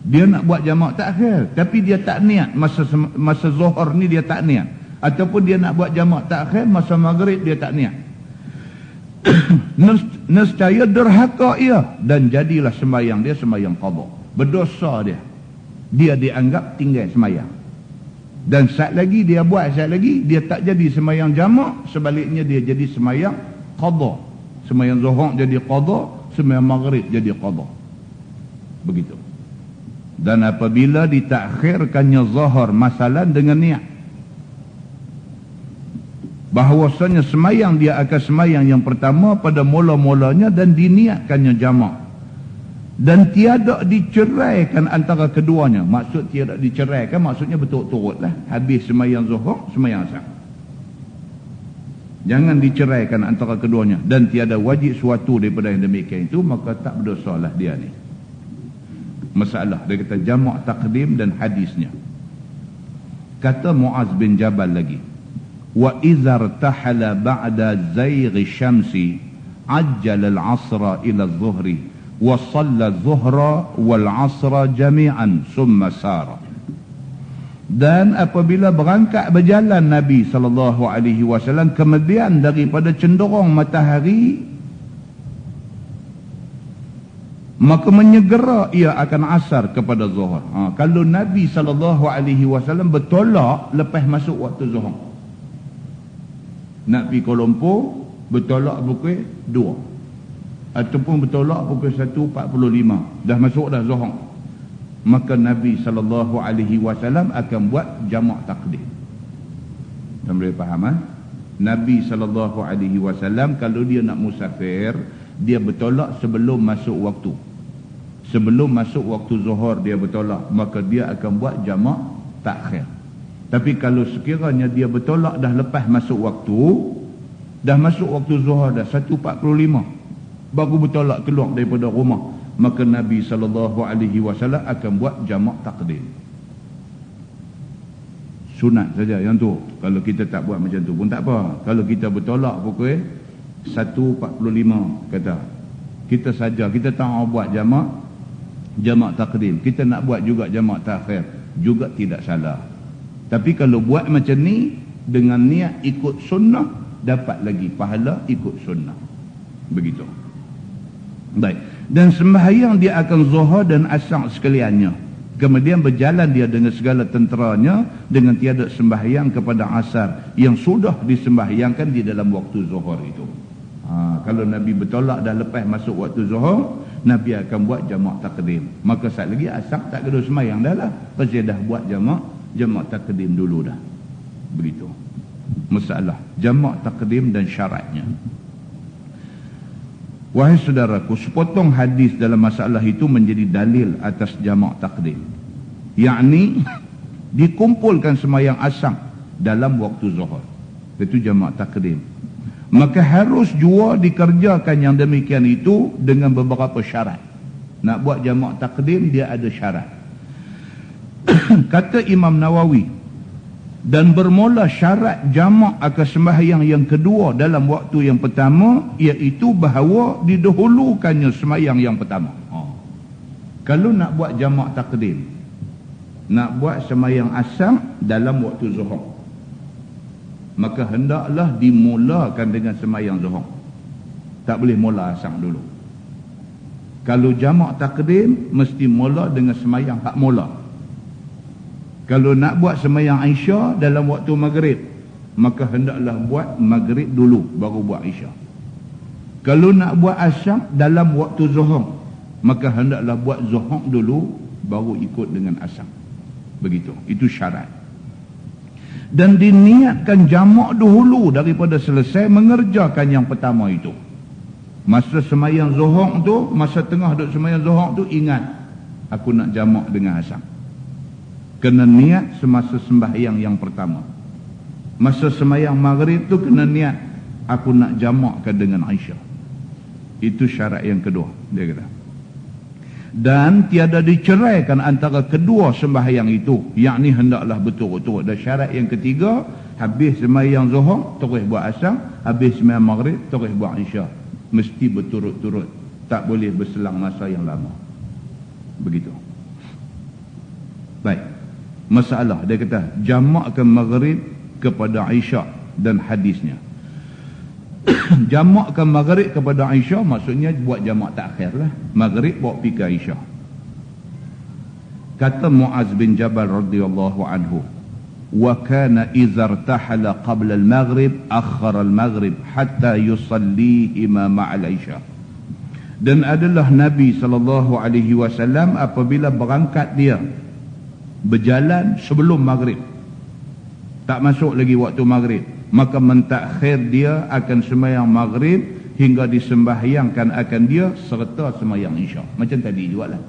Dia nak buat jamak takhir tapi dia tak niat masa zuhur ni dia tak niat. Ataupun dia nak buat jamak takhir masa maghrib dia tak niat. Nescaya derhaka ia dan jadilah sembahyang dia sembahyang qada. Berdosa dia. Dia dianggap tinggal sembahyang. Dan saat lagi dia buat, saat lagi dia tak jadi sembahyang jamak, sebaliknya dia jadi sembahyang qada. Sembahyang zuhur jadi qada, sembahyang maghrib jadi qada. Begitu. Dan apabila ditakhirkannya zuhur masalan dengan niat bahawasanya semayang dia akan semayang yang pertama pada mula-mulanya dan diniatkannya jamak dan tiada diceraikan antara keduanya. Maksud tiada diceraikan maksudnya betul-betul lah habis semayang zuhur semayang asar, jangan diceraikan antara keduanya dan tiada wajib suatu daripada yang demikian itu, maka tak berdosa lah dia ni. Masalah dia kata jamak takdim dan hadisnya. Kata Muaz bin Jabal lagi, wa izar tahala ba'da zayghi syamsi ajjal al-asra ila adh-dhuhri wa shalla adh-dhuhra wal 'asra jami'an summa sara. Dan apabila berangkat berjalan Nabi SAW kemudian daripada cenderung matahari, maka menyegera ia akan asar kepada zuhur. Kalau Nabi SAW bertolak lepas masuk waktu zuhur, nak pergi Kuala Lumpur bertolak pukul 2 ataupun bertolak pukul 1.45, dah masuk dah zuhur, maka Nabi SAW akan buat jamak takdim. Tuan boleh faham? Nabi SAW kalau dia nak musafir, dia bertolak sebelum masuk waktu. Sebelum masuk waktu zuhur dia bertolak, maka dia akan buat jamak takhir. Tapi kalau sekiranya dia bertolak dah lepas masuk waktu, dah masuk waktu zuhur dah 1.45, baru bertolak keluar daripada rumah, maka Nabi SAW akan buat jamak takdim. Sunat saja yang tu. Kalau kita tak buat macam tu pun tak apa. Kalau kita bertolak pukul 1.45 kata, kita saja, kita tak mau buat jamak takdim, kita nak buat juga jamak takhir, juga tidak salah. Tapi kalau buat macam ni dengan niat ikut sunnah, dapat lagi pahala ikut sunnah. Begitu. Baik. Dan sembahyang dia akan zuhur dan asar sekaliannya, kemudian berjalan dia dengan segala tenteranya dengan tiada sembahyang kepada asar yang sudah disembahyangkan di dalam waktu zuhur itu. Kalau Nabi bertolak dah lepas masuk waktu zuhur, Nabi akan buat jamak takdim. Maka saat lagi asar tak kena sembahyang dah lah, pasal dah buat jamak takdim dulu dah. Begitu. Masalah jamak takdim dan syaratnya. Wahai saudaraku, sepotong hadis dalam masalah itu menjadi dalil atas jamak takdim, yakni dikumpulkan sembahyang asar dalam waktu zuhur, itu jamak takdim. Maka harus jua dikerjakan yang demikian itu dengan beberapa syarat. Nak buat jamak takdim dia ada syarat. Kata Imam Nawawi, dan bermula syarat jamak akan sembahyang yang kedua dalam waktu yang pertama, iaitu bahawa didahulukannya sembahyang yang pertama. Kalau nak buat jamak takdim, nak buat sembahyang asar dalam waktu zuhur, maka hendaklah dimulakan dengan sembahyang zuhur. Tak boleh mula asar dulu. Kalau jamak takdim, mesti mula dengan sembahyang hak mula. Kalau nak buat sembahyang Isya dalam waktu maghrib, maka hendaklah buat maghrib dulu baru buat Isya. Kalau nak buat asar dalam waktu zuhur, maka hendaklah buat zuhur dulu baru ikut dengan asar. Begitu. Itu syarat. Dan diniatkan jamak dahulu daripada selesai mengerjakan yang pertama itu. Masa sembahyang zuhur tu, masa tengah duduk sembahyang zuhur tu, ingat aku nak jamak dengan asar. Kena niat semasa sembahyang yang pertama. Masa sembahyang maghrib tu kena niat aku nak jamakkan dengan Aisyah. Itu syarat yang kedua, dia kata. Dan tiada diceraikan antara kedua sembahyang itu, yakni hendaklah betul-betul. Dan syarat yang ketiga, habis sembahyang zuhur terus buat asar, habis sembahyang maghrib terus buat isyak. Mesti berturut-turut, tak boleh berselang masa yang lama. Begitu. Baik. Masalah dia kata jamakkan maghrib kepada isyak dan hadisnya. Jamakkan maghrib kepada isyak maksudnya buat jamak takhir lah. Maghrib bawa pergi ke isyak. Kata Muaz bin Jabal radhiyallahu anhu, wa kana idza irtahala qabla al-maghrib akhara al-maghrib hatta yusallihi ma ma'al isyak. Dan adalah Nabi SAW apabila berangkat dia berjalan sebelum maghrib, tak masuk lagi waktu maghrib, maka mentakhir dia akan sembahyang maghrib hingga disembahyangkan akan dia serta sembahyang isyak. Macam tadi juga lah.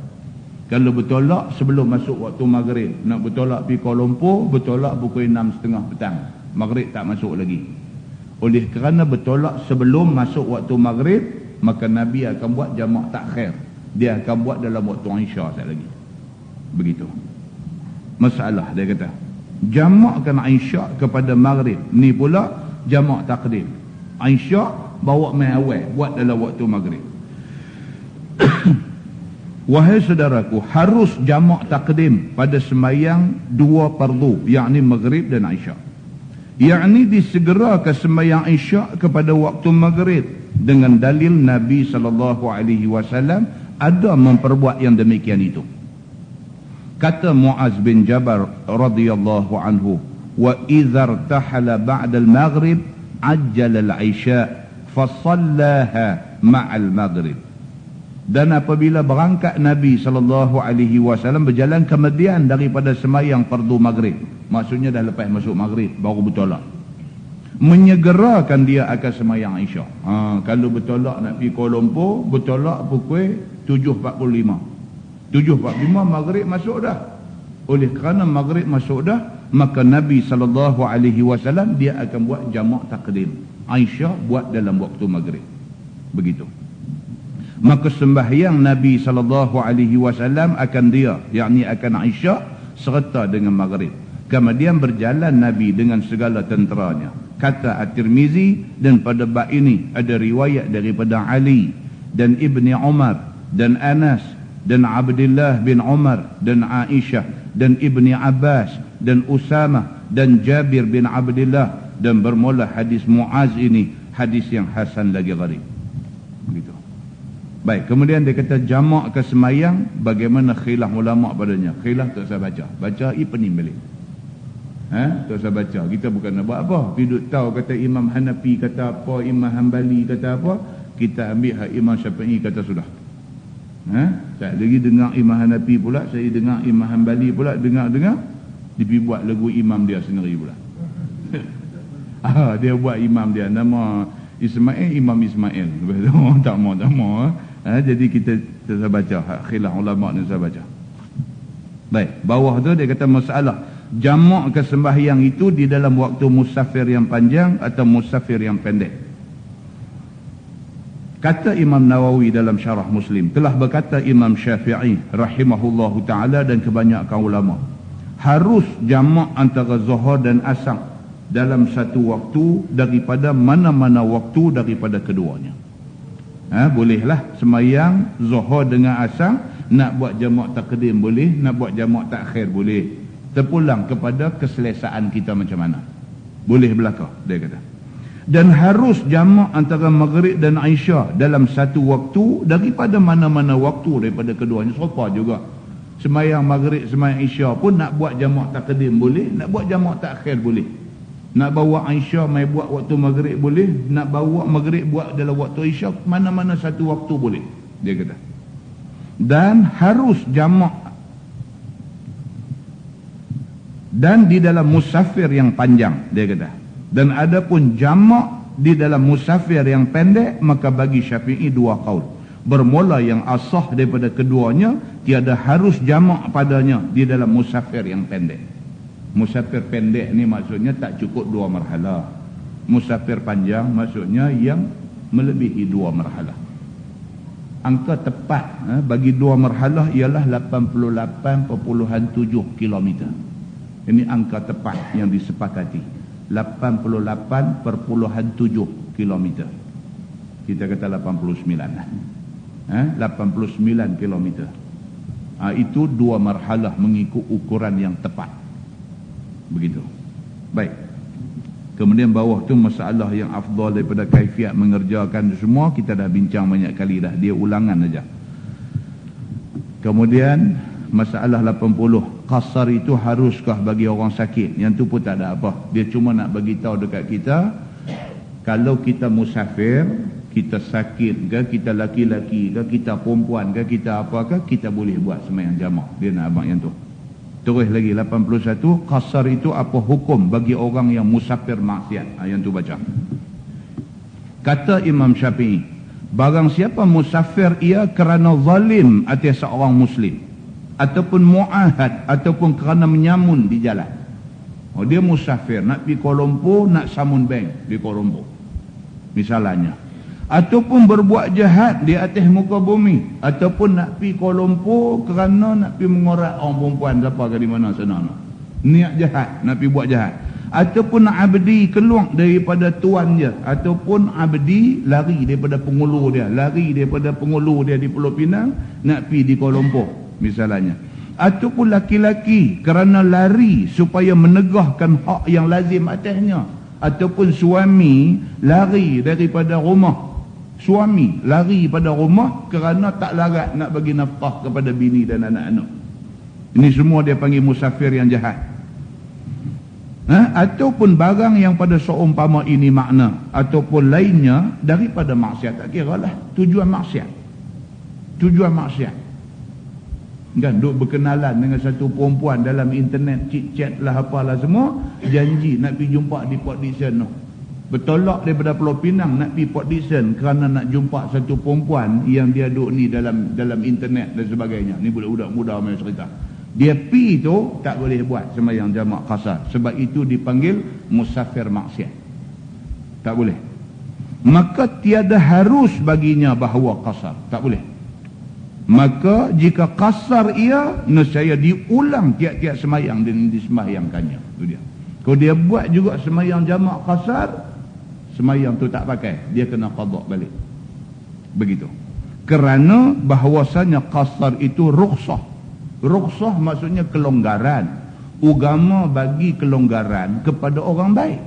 Kalau bertolak sebelum masuk waktu maghrib, nak bertolak pergi Kuala Lumpur, bertolak pukul 6.30 petang, maghrib tak masuk lagi. Oleh kerana bertolak sebelum masuk waktu maghrib, maka Nabi akan buat jamak takhir. Dia akan buat dalam waktu isyak sekali lagi. Begitu. Masalah dia kata jamakkan isyak kepada maghrib, ni pula jamak takdim. Isyak bawa mai awal, buat dalam waktu maghrib. Wahai saudaraku, harus jamak takdim pada sembahyang dua fardu, yakni maghrib dan isyak. Yakni disegerakan sembahyang isyak kepada waktu maghrib dengan dalil Nabi SAW ada memperbuat yang demikian itu. Kata Muaz bin Jabal radhiyallahu anhu, wa idza irtahala ba'da al-maghrib ajjala al-isya fa shallaha ma'al maghrib. Dan apabila berangkat Nabi SAW berjalan kemudian daripada sembahyang fardu maghrib, maksudnya dah lepas masuk maghrib baru bertolak, menyegerakan dia akan sembahyang isyak. Kalau bertolak nak pergi Kuala Lumpur, bertolak pukul 7.45, 7.45 maghrib masuk dah. Oleh kerana maghrib masuk dah, maka Nabi SAW dia akan buat jamak takdim. Aisyah buat dalam waktu maghrib. Begitu. Maka sembahyang Nabi SAW akan dia, yakni akan Aisyah serta dengan maghrib. Kemudian berjalan Nabi dengan segala tenteranya. Kata At-Tirmizi, dan pada bab ini ada riwayat daripada Ali dan Ibni Umar dan Anas dan Abdullah bin Umar dan Aisyah dan Ibni Abbas dan Usamah dan Jabir bin Abdullah, dan bermula hadis Muaz ini hadis yang hasan lagi gharib. Begitu. Baik, kemudian dia kata jamak ke semayang, bagaimana khilaf ulama padanya. Khilaf tak saya baca. Baca pening balik. Tak usah baca. Kita bukan nak buat apa. Piduk tahu kata Imam Hanafi kata apa, Imam Hanbali kata apa, kita ambil hak Imam Syafi'i kata sudah. Tak lagi dengar Imam Hanafi pula, saya dengar Imam Hanbali pula, dengar-dengar dia buat lagu imam dia sendiri pula. Dia buat imam dia nama Ismail, Imam Ismail. Tak mau. Jadi kita tak baca hak khilaf ulama ni, saya baca. Baik, bawah tu dia kata masalah jamak ke sembahyang itu di dalam waktu musafir yang panjang atau musafir yang pendek. Kata Imam Nawawi dalam Syarah Muslim, telah berkata Imam Syafi'i rahimahullahu ta'ala dan kebanyakan ulama, harus jamak antara zuhur dan asar dalam satu waktu daripada mana-mana waktu daripada keduanya. Bolehlah sembahyang zuhur dengan asar, nak buat jamak takdim boleh, nak buat jamak takhir boleh. Terpulang kepada keselesaan kita macam mana. Boleh belaka, dia kata. Dan harus jamak antara maghrib dan isyak dalam satu waktu daripada mana-mana waktu daripada keduanya. Serupa juga. Sembahyang maghrib, sembahyang isyak pun nak buat jamak takdim boleh, nak buat jamak takhir boleh. Nak bawa isyak mai buat waktu maghrib boleh, nak bawa maghrib buat dalam waktu isyak, mana-mana satu waktu boleh, dia kata. Dan harus jamak dan di dalam musafir yang panjang, dia kata. Dan ada pun jamak di dalam musafir yang pendek, maka bagi Syafi'i dua qaul. Bermula yang asah daripada keduanya, tiada harus jamak padanya di dalam musafir yang pendek. Musafir pendek ni maksudnya tak cukup dua marhalah. Musafir panjang maksudnya yang melebihi dua marhalah. Angka tepat bagi dua marhalah ialah 88.7 km. Ini angka tepat yang disepakati. 88.7 km. Kita kata 89 lah. 89 km. Itu dua marhalah mengikut ukuran yang tepat. Begitu. Baik. Kemudian bawah tu masalah yang afdal daripada kaifiat mengerjakan semua, kita dah bincang banyak kali dah. Dia ulangan saja. Kemudian masalah 80, qasar itu haruskah bagi orang sakit? Yang tu pun tak ada apa. Dia cuma nak bagi tahu dekat kita, kalau kita musafir, kita sakit ke, kita laki-laki ke, kita perempuan ke, kita apakah, kita boleh buat sembahyang jamak. Dia nak abang yang tu. Terus lagi 81, qasar itu apa hukum bagi orang yang musafir maksiat? Yang tu baca. Kata Imam Syafi'i, barang siapa musafir ia kerana zalim atas seorang muslim, ataupun mu'ahad, ataupun kerana menyamun di jalan. Dia musafir, nak pergi Kuala Lumpur, nak samun bank di Kuala Lumpur misalnya, ataupun berbuat jahat di atas muka bumi, ataupun nak pergi Kuala Lumpur kerana nak pergi mengorak orang perempuan siapa ke di mana sana, niat jahat, nak pergi buat jahat, ataupun abdi keluar daripada tuan dia, ataupun abdi lari daripada pengulu dia, di Pulau Pinang nak pergi di Kuala Lumpur misalnya, ataupun laki-laki kerana lari supaya menegahkan hak yang lazim atasnya, ataupun suami lari daripada rumah, suami lari pada rumah kerana tak larat nak bagi nafkah kepada bini dan anak-anak. Ini semua dia panggil musafir yang jahat. Ataupun barang yang pada seumpama ini makna ataupun lainnya daripada maksiat. Tak kira lah tujuan maksiat. Kan duk berkenalan dengan satu perempuan dalam internet, chit-chat lah apalah semua, janji nak pergi jumpa di Port Dickson tu. Bertolak daripada Pulau Pinang nak pergi Port Dickson kerana nak jumpa satu perempuan yang dia duduk ni dalam internet dan sebagainya. Ni budak-budak muda main cerita. Dia pergi tu tak boleh buat sembahyang jamak qasar. Sebab itu dipanggil musafir maksiat. Tak boleh. Maka tiada harus baginya bahawa qasar. Tak boleh. Maka jika qasar ia, nescaya diulang tiap-tiap sembahyang dan disembahyangkannya. Itu dia. Kalau dia buat juga sembahyang jamak qasar, sembahyang tu tak pakai, dia kena qada balik. Begitu. Kerana bahawasanya qasar itu rukhsah. Rukhsah maksudnya kelonggaran. Agama bagi kelonggaran kepada orang baik.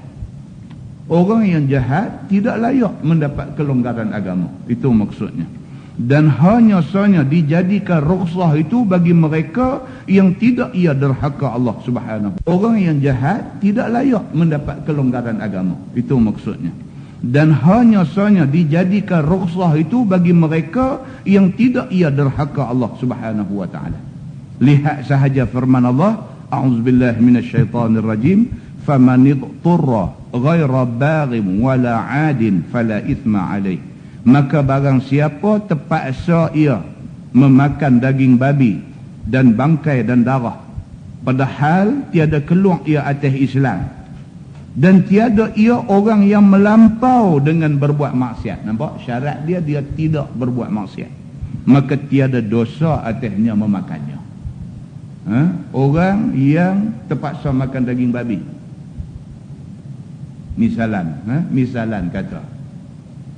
Orang yang jahat tidak layak mendapat kelonggaran agama. Itu maksudnya. Dan hanya sahaja dijadikan rukhsah itu bagi mereka yang tidak ia derhaka Allah Subhanahu. Orang yang jahat tidak layak mendapat kelonggaran agama. Itu maksudnya. Dan hanya sahaja dijadikan rukhsah itu bagi mereka yang tidak ia derhaka Allah Subhanahu wa taala. Lihat sahaja firman Allah, a'udzubillahi minasyaitonirrajim, faman idturra ghaira baghin wala 'adin fala itsma alaihi. Maka barang siapa terpaksa ia memakan daging babi dan bangkai dan darah, padahal tiada keluar ia atas Islam, dan tiada ia orang yang melampau dengan berbuat maksiat. Nampak? Syarat dia tidak berbuat maksiat. Maka tiada dosa atasnya memakannya. Orang yang terpaksa makan daging babi, misalan kata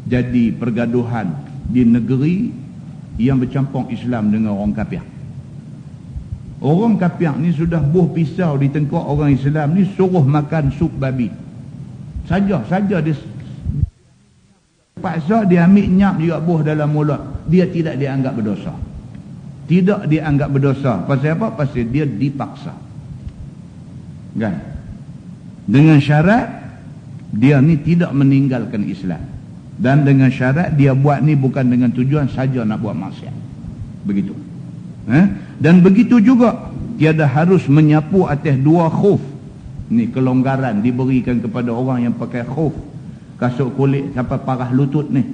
jadi pergaduhan di negeri yang bercampur Islam dengan orang kafir. Orang kafir ni sudah buh pisau di tengkok orang Islam ni, suruh makan sup babi. Saja dia paksa dia ambil nyap juga buh dalam mulut. Dia tidak dianggap berdosa. Tidak dianggap berdosa. Pasal apa? Pasal dia dipaksa. Kan? Dengan syarat dia ni tidak meninggalkan Islam. Dan dengan syarat dia buat ni bukan dengan tujuan saja nak buat maksiat. Begitu. Dan begitu juga tiada harus menyapu atas dua khuf. Ni kelonggaran diberikan kepada orang yang pakai khuf, kasut kulit sampai parah lutut ni.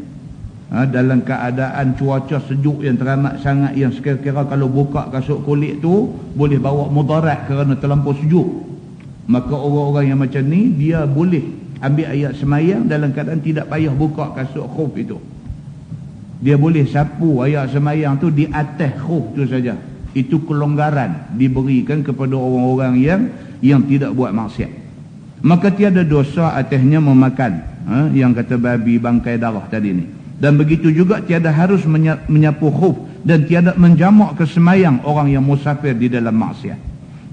Dalam keadaan cuaca sejuk yang teramat sangat, yang sekira-kira kalau buka kasut kulit tu boleh bawa mudarat kerana terlampau sejuk. Maka orang-orang yang macam ni dia boleh ambil ayat semayang dalam keadaan tidak payah buka kasut khuf itu. Dia boleh sapu ayat semayang tu di atas khuf tu saja. Itu kelonggaran diberikan kepada orang-orang yang tidak buat maksiat. Maka tiada dosa atasnya memakan yang kata babi bangkai darah tadi ni. Dan begitu juga tiada harus menyapu khuf dan tiada menjamak ke semayang orang yang musafir di dalam maksiat.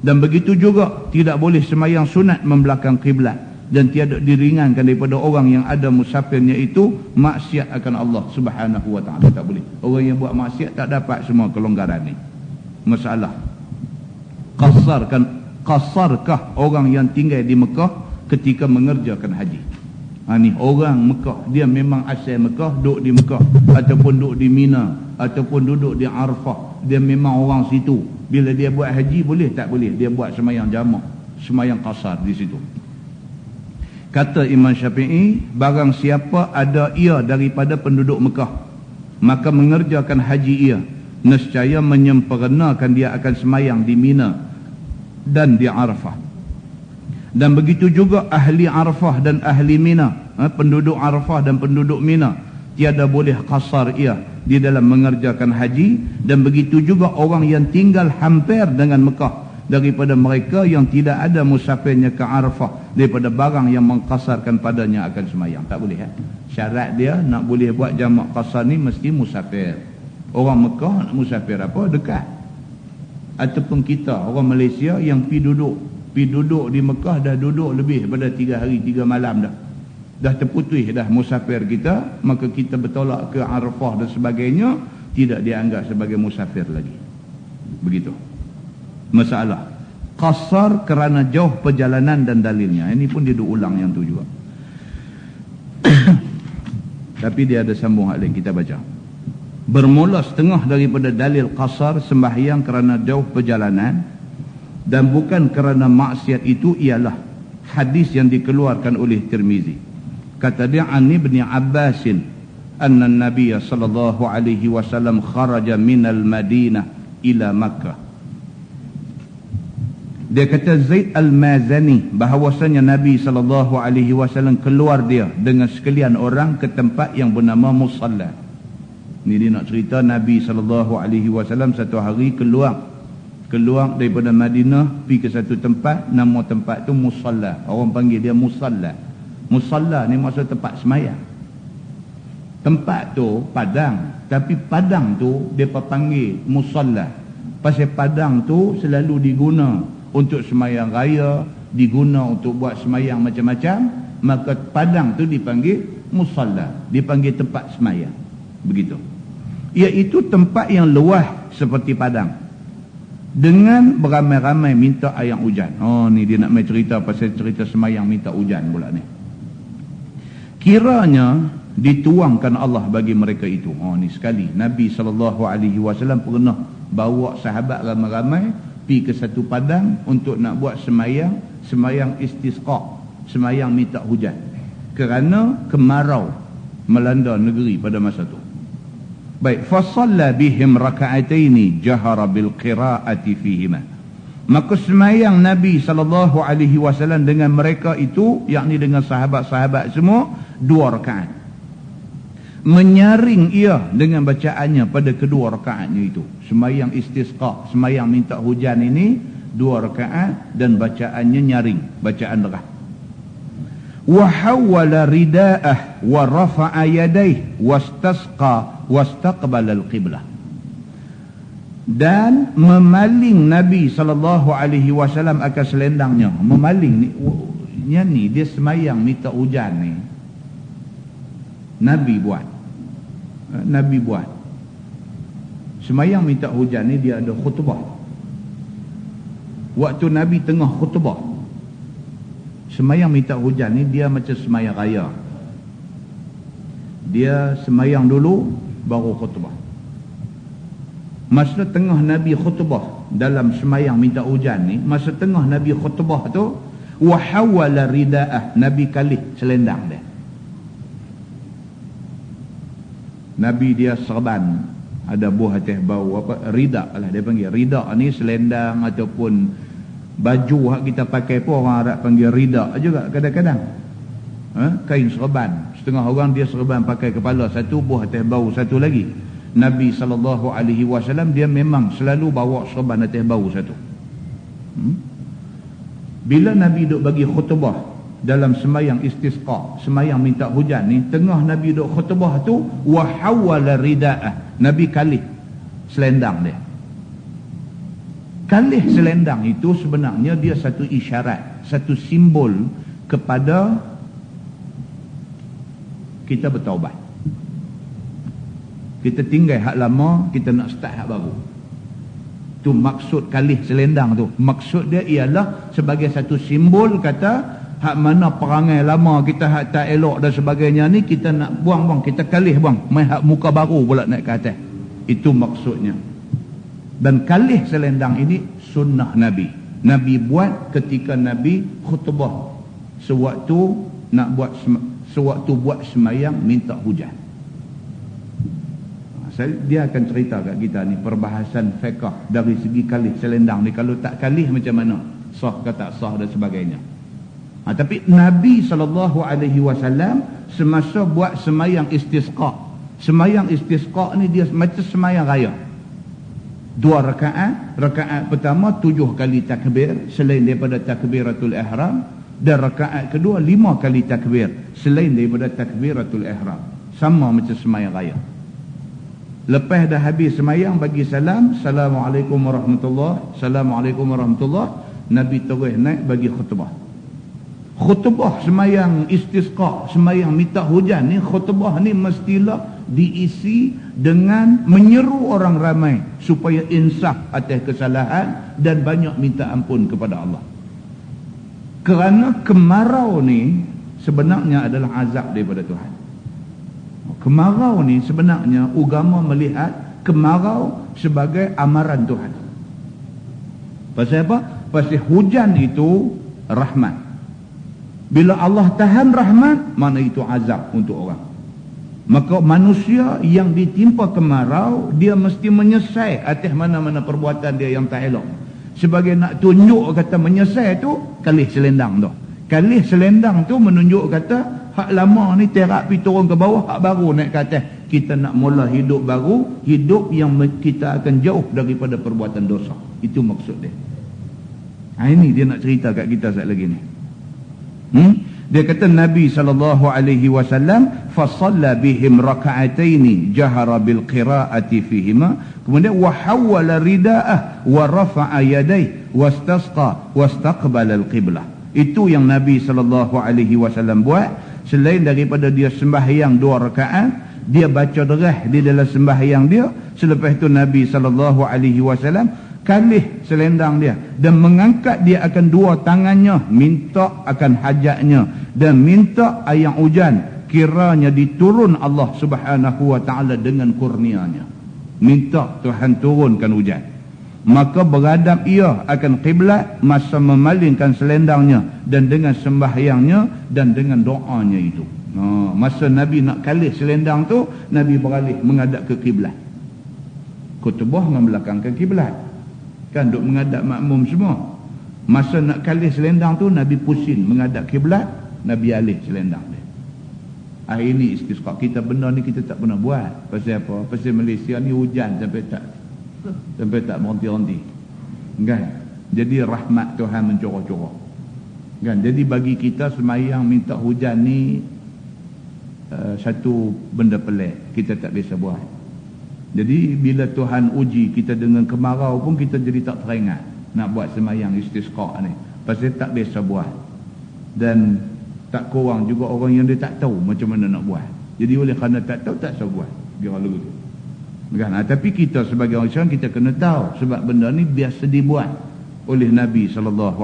Dan begitu juga tidak boleh semayang sunat membelakang kiblat dan tiada diringankan daripada orang yang ada musafirnya itu maksiat akan Allah Subhanahu wa taala. Tak boleh. Orang yang buat maksiat tak dapat semua kelonggaran ni. Masalah. Qasarkah orang yang tinggal di Mekah ketika mengerjakan haji? Ni orang Mekah, dia memang asal Mekah, duduk di Mekah ataupun duduk di Mina ataupun duduk di Arafah, dia memang orang situ. Bila dia buat haji boleh tak boleh dia buat semayang jamak, semayang qasar di situ. Kata Imam Syafi'i, barang siapa ada ia daripada penduduk Mekah maka mengerjakan haji ia, nescaya menyempurnakan dia akan semayang di Mina dan di Arafah. Dan begitu juga ahli Arafah dan ahli Mina, penduduk Arafah dan penduduk Mina, tiada boleh qasar ia di dalam mengerjakan haji. Dan begitu juga orang yang tinggal hampir dengan Mekah daripada mereka yang tidak ada musafirnya ke Arafah, daripada barang yang mengqasarkan padanya akan semayang. Tak boleh. Syarat dia nak boleh buat jamak qasar ni mesti musafir. Orang Mekah nak musafir apa? Dekat. Ataupun kita orang Malaysia yang pergi duduk di Mekah, dah duduk lebih daripada 3 hari 3 malam dah terputus dah musafir kita, maka kita bertolak ke Arafah dan sebagainya, tidak dianggap sebagai musafir lagi. Begitu masalah qasar kerana jauh perjalanan dan dalilnya. Ini pun dia ulang yang tu juga. Tapi dia ada sambung hal lain, kita baca. Bermula setengah daripada dalil qasar sembahyang kerana jauh perjalanan dan bukan kerana maksiat itu ialah hadis yang dikeluarkan oleh Tirmizi. Kata dia, an Ibn Abbas anna an-nabiy sallallahu alaihi wasallam kharaja minal Madinah ila Makkah. Dia kata Zaid al-Mazani bahawasanya Nabi sallallahu alaihi wasallam keluar dia dengan sekalian orang ke tempat yang bernama Musalla. Ni dia nak cerita Nabi sallallahu alaihi wasallam satu hari keluar daripada Madinah pergi ke satu tempat, nama tempat tu Musalla. Orang panggil dia Musalla. Musalla ni maksud tempat semayang. Tempat tu padang, tapi padang tu dia panggil Musalla. Pasal padang tu selalu diguna untuk semayang raya, diguna untuk buat semayang macam-macam, maka padang tu dipanggil Musalla, dipanggil tempat semayang. Begitu. Iaitu tempat yang luas seperti padang, dengan beramai-ramai minta air hujan. Ni dia nak main cerita pasal cerita semayang minta hujan pula ni. Kiranya dituangkan Allah bagi mereka itu. Ni sekali Nabi SAW pernah bawa sahabat ramai-ramai pergi ke satu padang untuk nak buat semayang istisqa, semayang minta hujan, kerana kemarau melanda negeri pada masa itu. Baik, fasalla bihim raka'ataini jahara bil qira'ati fihima. Maka semayang Nabi SAW dengan mereka itu, yakni dengan sahabat-sahabat semua, 2 rakaat. Menyaring ia dengan bacaannya pada kedua rakaatnya itu. Semayang istisqa, semayang minta hujan ini 2 rakaat dan bacaannya nyaring, bacaan derah. Wa hawwala rida'ah wa rafa'a yadayhi wastasqa wastaqbala al-qiblah. Dan memaling Nabi SAW akan selendangnya. Memaling ni dia semayang minta hujan ni, Nabi buat semayang minta hujan ni, dia ada khutbah. Waktu Nabi tengah khutbah, semayang minta hujan ni dia macam semayang raya. Dia semayang dulu baru khutbah. Masa tengah Nabi khutbah dalam semayang minta hujan ni, masa tengah Nabi khutbah tu, wa hawala rida'ah, Nabi kalih selendang dia. Nabi dia serban, ada buah atas bau apa, rida lah dia panggil. Rida ni selendang ataupun baju hak kita pakai pun orang Arab panggil rida juga kadang-kadang. Kain serban Setengah orang dia serban pakai kepala satu, buah atas bau satu lagi. Nabi SAW dia memang selalu bawa serban atas bau satu. Bila Nabi duk bagi khutbah dalam sembahyang istisqa, sembahyang minta hujan ni, tengah Nabi duk khutbah tu, wa hawala rida'ah, Nabi kalih selendang dia. Kalih selendang itu sebenarnya dia satu isyarat, satu simbol kepada kita bertaubat. Kita tinggal hak lama, kita nak start hak baru. Tu maksud kalih selendang tu. Maksud dia ialah sebagai satu simbol kata hak mana perangai lama kita hak tak elok dan sebagainya ni, kita nak buang, kita kalih mai hak muka baru pula naik ke atas. Itu maksudnya. Dan kalih selendang ini sunnah Nabi. Nabi buat ketika Nabi khutbah sewaktu buat semayang minta hujan. Dia akan cerita kat kita ni perbahasan fiqh dari segi kalih selendang ni. Kalau tak kalih macam mana, sah ke tak sah dan sebagainya. Tapi Nabi SAW semasa buat semayang istisqa, semayang istisqa ni dia macam semayang raya. 2 rakaat. Rakaat pertama 7 kali takbir selain daripada takbiratul ihram, dan rakaat kedua 5 kali takbir selain daripada takbiratul ihram. Sama macam semayang raya. Lepas dah habis semayang bagi salam, Assalamualaikum warahmatullahi, Assalamualaikum warahmatullahi, Nabi terus naik bagi khutbah. Khutbah semayang istisqa, semayang minta hujan ni, khutbah ni mestilah diisi dengan menyeru orang ramai supaya insaf atas kesalahan dan banyak minta ampun kepada Allah. Kerana kemarau ni sebenarnya adalah azab daripada Tuhan. Kemarau ni sebenarnya agama melihat kemarau sebagai amaran Tuhan. Pasal apa? Pasal hujan itu rahmat. Bila Allah tahan rahmat, mana itu azab untuk orang. Maka manusia yang ditimpa kemarau, dia mesti menyesal atas mana-mana perbuatan dia yang tak elok. Sebagai nak tunjuk kata menyesal tu, kalih selendang tu. Kalih selendang tu menunjuk kata hak lama ni terap pergi turun ke bawah, hak baru naik ke atas. Kita nak mula hidup baru, hidup yang kita akan jauh daripada perbuatan dosa. Itu maksud dia. Ini dia nak cerita kat kita sekali lagi ni. Dia kata Nabi SAW fasalla bihim raka'ataini jahara bil qira'ati fihima, kemudian wa hawwala rida'ah wa rafa'a yadayhi wastasqa wastaqbala al-qiblah. Itu yang Nabi SAW buat. Selain daripada dia sembahyang 2 rakaat, dia baca derah di dalam sembahyang dia. Selepas itu Nabi SAW kalih selendang dia dan mengangkat dia akan 2 tangannya, minta akan hajatnya dan minta air hujan kiranya diturun Allah Subhanahu wa taala dengan kurnianya. Minta Tuhan turunkan hujan. Maka beradab ia akan kiblat masa memalingkan selendangnya dan dengan sembahyangnya dan dengan doanya itu. Masa Nabi nak kalih selendang tu, Nabi beralih menghadap ke kiblat. Khutbah membelakangkan kiblat. Kan duk menghadap makmum semua. Masa nak kalih selendang tu, Nabi pusing menghadap kiblat, Nabi alih selendang dia. Ini istisqa. Kita benda ni kita tak pernah buat. Pasal apa? Pasal Malaysia ni hujan sampai tak berhenti-henti. Kan? Jadi rahmat Tuhan mencurah-curah. Kan? Jadi bagi kita semayang minta hujan ni satu benda pelik. Kita tak biasa buat. Jadi bila Tuhan uji kita dengan kemarau pun, kita jadi tak teringat nak buat semayang istisqa ni. Pasal tak biasa buat. Dan tak kurang juga orang yang dia tak tahu macam mana nak buat. Jadi oleh kerana tak tahu, tak bisa buat. Kira lagu tu. Kan? Tapi kita sebagai orang Islam, kita kena tahu sebab benda ni biasa dibuat oleh Nabi SAW.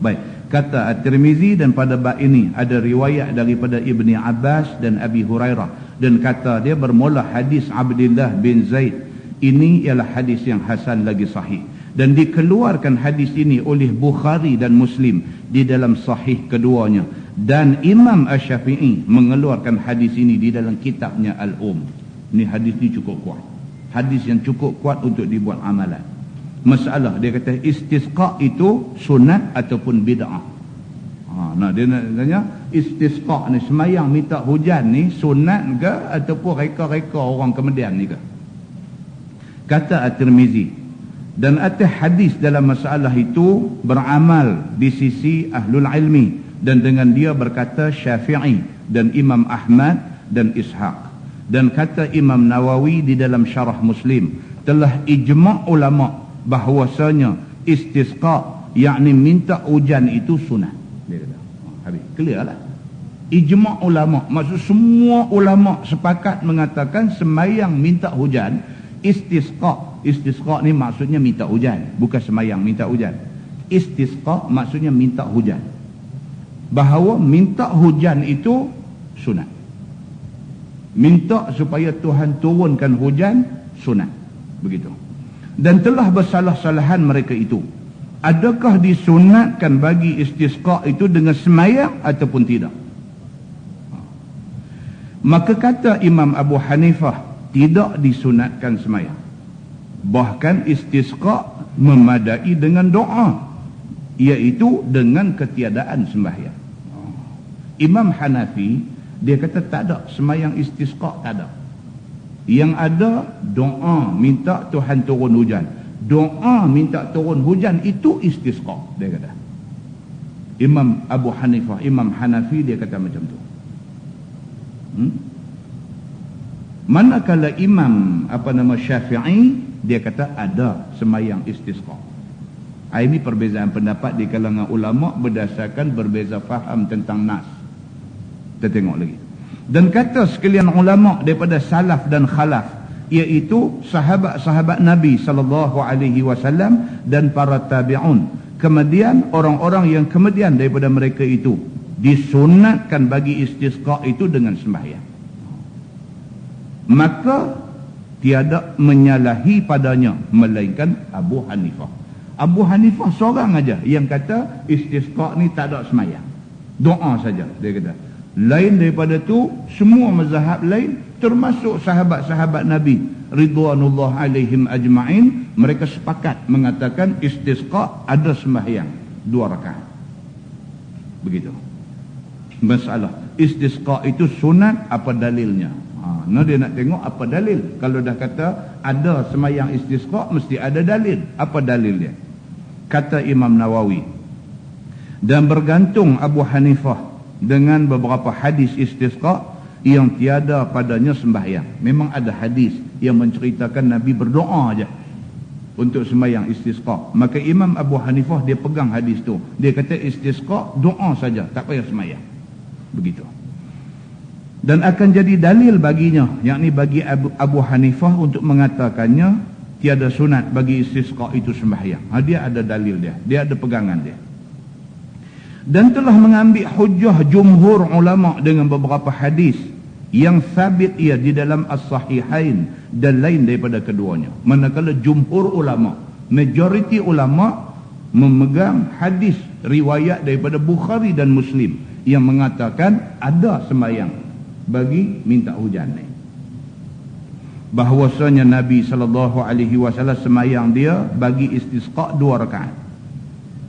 Baik, kata At-Tirmizi, dan pada bab ini ada riwayat daripada Ibni Abbas dan Abi Hurairah, dan kata dia bermula hadis Abdullah bin Zaid. Ini ialah hadis yang hasan lagi sahih, dan dikeluarkan hadis ini oleh Bukhari dan Muslim di dalam sahih keduanya, dan Imam Asy-Syafi'i mengeluarkan hadis ini di dalam kitabnya Al-Um. Ini hadis ni cukup kuat. Hadis yang cukup kuat untuk dibuat amalan. Masalah dia kata istisqa itu sunat ataupun bid'ah. Nah, dia nak tanya, istisqa ni, semayang minta hujan ni sunat ke ataupun reka-reka orang kemudian ni ke? Kata At-Tirmizi, dan atas hadis dalam masalah itu beramal di sisi ahlul ilmi, dan dengan dia berkata Syafi'i dan Imam Ahmad dan Ishaq. Dan kata Imam Nawawi di dalam syarah Muslim, telah ijma' ulama' bahawasanya istisqa, yakni minta hujan itu sunat. Dia kata, habis, clear lah. Ijma' ulama', maksud semua ulama' sepakat mengatakan semayang minta hujan, istisqa. Istisqa ni maksudnya minta hujan, bukan semayang minta hujan. Istisqa maksudnya minta hujan. Bahawa minta hujan itu sunat. Minta supaya Tuhan turunkan hujan, sunat. Begitu. Dan telah bersalah-salahan mereka itu. Adakah disunatkan bagi istisqa itu dengan semayang ataupun tidak? Maka kata Imam Abu Hanifah, tidak disunatkan semayang. Bahkan istisqa memadai dengan doa, iaitu dengan ketiadaan sembahyang. Imam Hanafi, dia kata tak ada semayang istisqa, tak ada. Yang ada doa minta Tuhan turun hujan. Doa minta turun hujan itu istisqa, dia kata. Imam Abu Hanifah, Imam Hanafi, dia kata macam tu. Manakala Imam Syafi'i, dia kata ada semayang istisqa. Ini perbezaan pendapat di kalangan ulama berdasarkan berbeza faham tentang nas. Kita tengok lagi. Dan kata sekalian ulama daripada salaf dan khalaf, iaitu sahabat-sahabat Nabi SAW dan para tabi'un, kemudian orang-orang yang kemudian daripada mereka itu, disunatkan bagi istisqa itu dengan sembahyang. Maka tiada menyalahi padanya melainkan Abu Hanifah. Abu Hanifah seorang aja yang kata istisqa ni tak ada semayang, doa saja, dia kata. Lain daripada tu, semua mazhab lain termasuk sahabat-sahabat Nabi ridwanullah alaihim ajma'in, mereka sepakat mengatakan istisqa ada sembahyang 2 rakaat. Begitu. Masalah istisqa itu sunat, apa dalilnya? Nah, dia nak tengok apa dalil. Kalau dah kata ada sembahyang istisqa, mesti ada dalil. Apa dalil dia? Kata Imam Nawawi, dan bergantung Abu Hanifah dengan beberapa hadis istisqa yang tiada padanya sembahyang. Memang ada hadis yang menceritakan Nabi berdoa aja untuk sembahyang istisqa. Maka Imam Abu Hanifah dia pegang hadis tu. Dia kata istisqa doa saja, tak payah sembahyang. Begitu. Dan akan jadi dalil baginya, yakni bagi Abu Hanifah untuk mengatakannya tiada sunat bagi istisqa itu sembahyang. Dia ada dalil dia. Dia ada pegangan dia. Dan telah mengambil hujah jumhur ulama dengan beberapa hadis yang sabit ia di dalam as-sahihain dan lain daripada keduanya. Manakala jumhur ulama, majoriti ulama memegang hadis riwayat daripada Bukhari dan Muslim yang mengatakan ada sembahyang bagi minta hujan ni. Bahwasanya Nabi SAW sembahyang dia bagi istisqa 2 rakaat.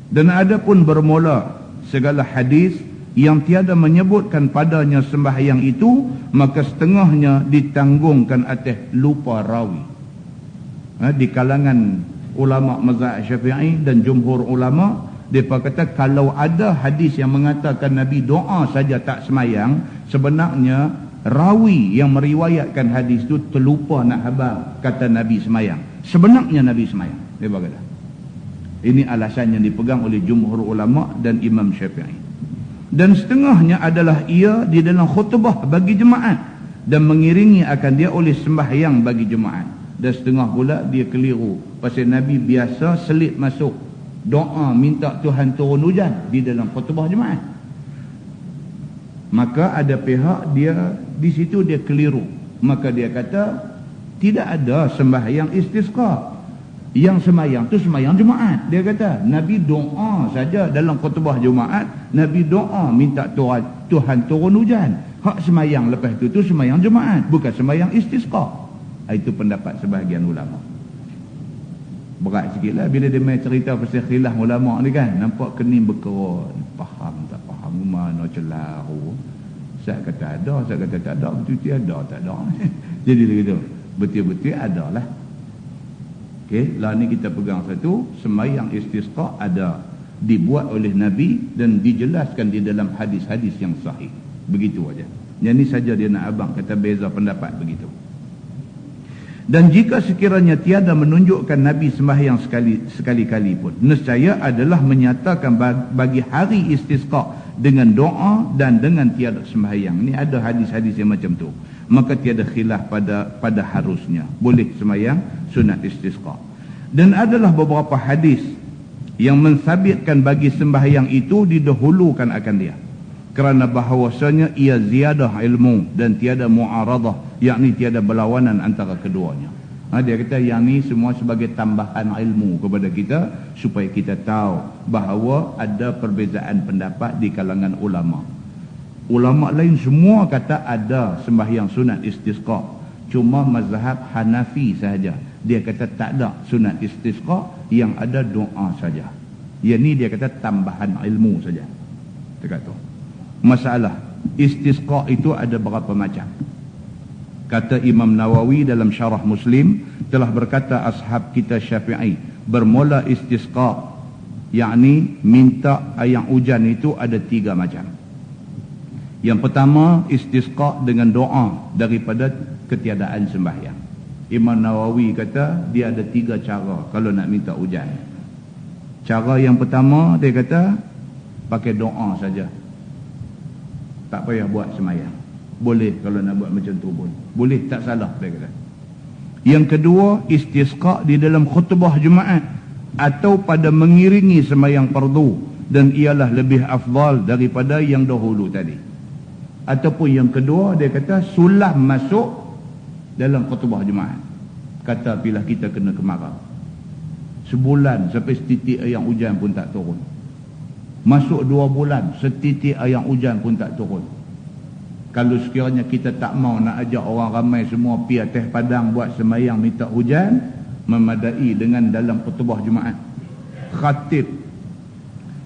Dan ada pun bermula segala hadis yang tiada menyebutkan padanya sembahyang itu, maka setengahnya ditanggungkan atas lupa rawi. Di kalangan ulama mazhab Syafi'i dan jumhur ulama, mereka kata kalau ada hadis yang mengatakan Nabi doa saja tak sembahyang, sebenarnya rawi yang meriwayatkan hadis itu terlupa nak khabar kata Nabi sembahyang. Sebenarnya Nabi sembahyang. Dia berkata, ini alasan yang dipegang oleh jumhur ulama dan Imam Syafi'i. Dan setengahnya adalah ia di dalam khutbah bagi jemaat dan mengiringi akan dia oleh sembahyang bagi jemaat. Dan setengah pula dia keliru, pasal Nabi biasa selit masuk doa minta Tuhan turun hujan di dalam khutbah jemaat. Maka ada pihak dia di situ dia keliru. Maka dia kata tidak ada sembahyang istisqa. Yang sembahyang tu sembahyang Jumaat. Dia kata Nabi doa saja dalam khutbah Jumaat, Nabi doa minta Tuhan turun hujan. Hak sembahyang lepas tu sembahyang Jumaat, bukan sembahyang istisqa. Itu pendapat sebahagian ulama. Berat sikitlah bila dia main cerita pasal khilaf ulama ni kan, nampak kening berkerut, faham tak faham no celahu. Saya kata ada, saya kata tak ada, betul-betul ada, tak ada. Jadi begitu, betul-betul ada lah. Okey, lah ni kita pegang satu, sembahyang istisqa ada, dibuat oleh Nabi dan dijelaskan di dalam hadis-hadis yang sahih. Begitu aja. Yang ni saja dia nak abang kata beza pendapat begitu. Dan jika sekiranya tiada menunjukkan Nabi sembahyang sekali-kali pun, nescaya adalah menyatakan bagi hari istisqa dengan doa dan dengan tiada sembahyang. Ini ada hadis-hadis yang macam tu. Maka tiada khilaf pada harusnya boleh sembahyang sunat istisqa. Dan adalah beberapa hadis yang mensabitkan bagi sembahyang itu didahulukan akan dia, kerana bahawasanya ia ziyadah ilmu dan tiada mu'aradah, yakni tiada berlawanan antara keduanya. Dia kata yang ni semua sebagai tambahan ilmu kepada kita, supaya kita tahu bahawa ada perbezaan pendapat di kalangan ulama. Ulama lain semua kata ada sembahyang sunat istisqa, cuma mazhab Hanafi sahaja dia kata tak ada sunat istisqa, yang ada doa saja. Yang ni dia kata tambahan ilmu saja. Dia kata masalah istisqa itu ada berapa macam. Kata Imam Nawawi dalam Syarah Muslim, telah berkata ashab kita Syafi'i, bermula istisqa, yakni minta ayang hujan itu ada 3 macam. Yang pertama istisqa dengan doa daripada ketiadaan sembahyang. Imam Nawawi kata dia ada 3 cara kalau nak minta hujan. Cara yang pertama dia kata pakai doa saja, tak payah buat sembahyang. Boleh kalau nak buat macam tu pun boleh, tak salah dia kata. Yang kedua istisqa di dalam khutbah Jumaat atau pada mengiringi sembahyang fardu, dan ialah lebih afdal daripada yang dahulu tadi. Ataupun yang kedua dia kata sulam masuk dalam khutbah Jumaat. Kata bila kita kena kemarau, sebulan sampai setitik ayang hujan pun tak turun, masuk 2 bulan setitik ayang hujan pun tak turun. Kalau sekiranya kita tak mau nak ajak orang ramai semua pi atas padang buat sembahyang minta hujan, memadai dengan dalam khutbah Jumaat. Khatib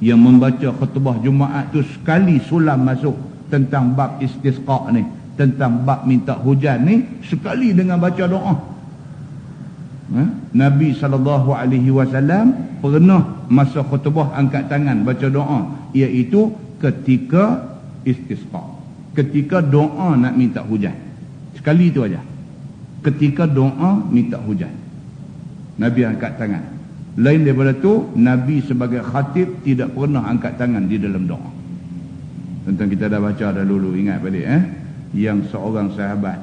yang membaca khutbah Jumaat tu sekali sulam masuk tentang bab istisqa ni, tentang bab minta hujan ni, sekali dengan baca doa. Nabi SAW pernah masa khutbah angkat tangan baca doa, iaitu ketika istisqa, ketika doa nak minta hujan. Sekali itu aja, ketika doa minta hujan Nabi angkat tangan. Lain daripada tu, Nabi sebagai khatib tidak pernah angkat tangan di dalam doa. Tentang kita dah baca dah dulu, ingat balik yang seorang sahabat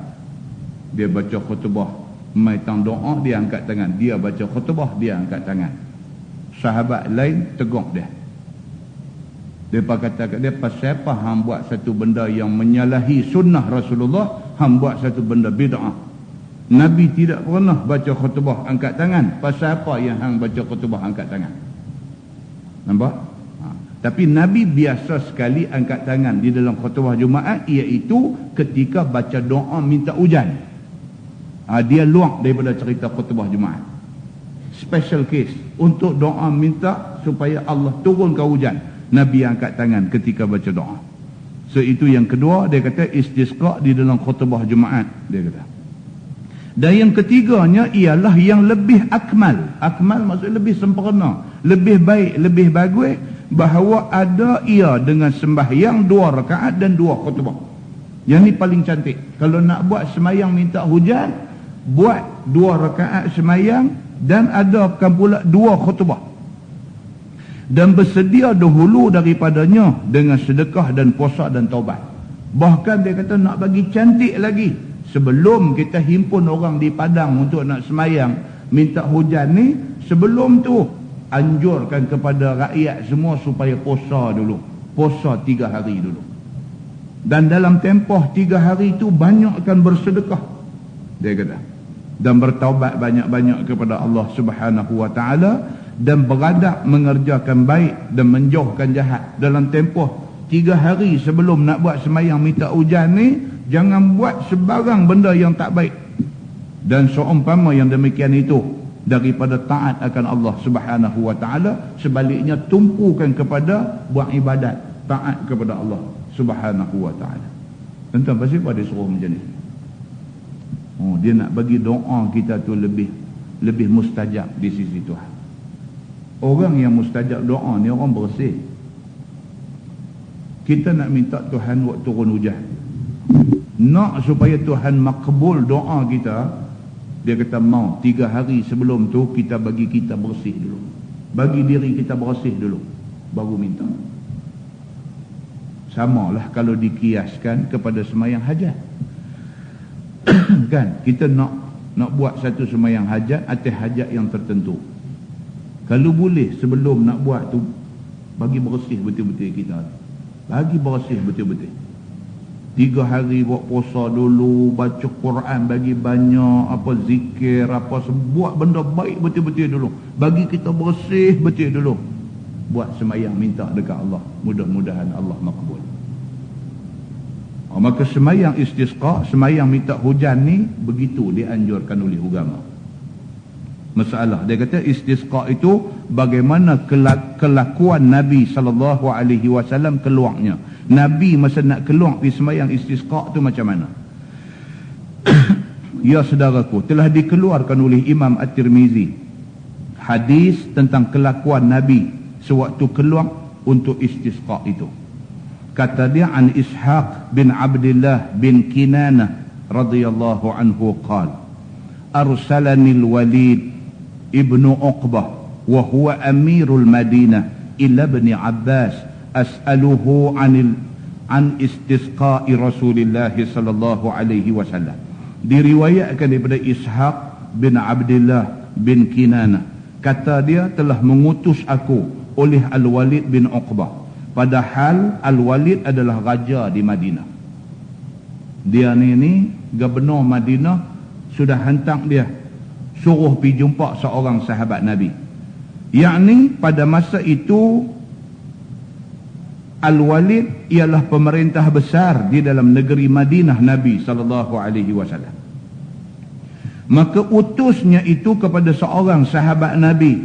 dia baca khutbah, mai tang doa dia angkat tangan, dia baca khutbah dia angkat tangan. Sahabat lain tegur dia. Depa kata kat dia, pasal apa hang buat satu benda yang menyalahi sunnah Rasulullah, hang buat satu benda bid'ah. Nabi tidak pernah baca khutbah angkat tangan, pasal apa yang hang baca khutbah angkat tangan? Nampak? Tapi Nabi biasa sekali angkat tangan di dalam khutbah Jumaat, iaitu ketika baca doa minta hujan. Dia luar daripada cerita khutbah Jumaat. Special case untuk doa minta supaya Allah turunkan hujan, Nabi angkat tangan ketika baca doa. So itu yang kedua, dia kata istisqa di dalam khutbah Jumaat, dia kata. Dan yang ketiganya ialah yang lebih akmal. Akmal maksud lebih sempurna, lebih baik, lebih bagus, bahawa ada ia dengan sembahyang 2 rakaat dan 2 khutbah. Yang ni paling cantik. Kalau nak buat sembahyang minta hujan, buat 2 rakaat sembahyang dan adakan pula 2 khutbah. Dan bersedia dahulu daripadanya dengan sedekah dan puasa dan taubat. Bahkan dia kata nak bagi cantik lagi, sebelum kita himpun orang di padang untuk nak sembahyang minta hujan ni, sebelum tu anjurkan kepada rakyat semua supaya puasa dulu. Puasa 3 hari dulu. Dan dalam tempoh 3 hari itu banyakkan bersedekah, dia kata, dan bertaubat banyak-banyak kepada Allah Subhanahu wa taala, dan beradab mengerjakan baik dan menjauhkan jahat. Dalam tempoh 3 hari sebelum nak buat sembahyang minta hujan ni, jangan buat sebarang benda yang tak baik. Dan seumpama yang demikian itu daripada taat akan Allah Subhanahu wa taala, sebaliknya tumpukan kepada buat ibadat, taat kepada Allah Subhanahu wa ta'ala. Tuan-tuan, pasal apa dia suruh macam ni? Dia nak bagi doa kita tu lebih mustajab di sisi Tuhan. Orang yang mustajab doa ni orang bersih. Kita nak minta Tuhan buat turun hujan, nak supaya Tuhan makbul doa kita. Dia kata mau 3 hari sebelum tu kita bagi kita bersih dulu, bagi diri kita bersih dulu, baru minta. Samalah kalau dikiaskan kepada semayang hajat. Kan kita nak buat satu semayang hajat atas hajat yang tertentu. Kalau boleh sebelum nak buat tu, bagi bersih betul-betul kita, bagi bersih betul-betul. 3 hari buat puasa dulu, baca Quran bagi banyak, apa zikir, apa buat benda baik betul-betul dulu, bagi kita bersih betul dulu. Buat semayang minta dekat Allah, mudah-mudahan Allah makbul. Maka semayang istisqa, semayang minta hujan ni, begitu dianjurkan oleh agama. Masalah dia kata istisqa itu bagaimana kelakuan Nabi SAW keluarnya. Nabi masa nak keluar di semayang istisqa tu macam mana? Ya saudaraku, telah dikeluarkan oleh Imam At-Tirmizi hadis tentang kelakuan Nabi sewaktu keluar untuk istisqa itu. Kata dia, an Ishaq bin Abdullah bin Kinanah radhiyallahu anhu qala, arsalani al-Walid ibnu Uqbah wa huwa amirul Madinah ila ibn Abbas as'aluhu an istisqa'i Rasulillah sallallahu alaihi wasallam. Diriwayatkan daripada Ishaq bin Abdullah bin Kinanah, kata dia telah mengutus aku oleh Al-Walid bin Uqbah, padahal Al-Walid adalah raja di Madinah. Dia ni gubernur Madinah, sudah hantar dia suruh pergi jumpa seorang sahabat Nabi. Yakni pada masa itu Al-Walid ialah pemerintah besar di dalam negeri Madinah Nabi SAW. Maka utusnya itu kepada seorang sahabat Nabi,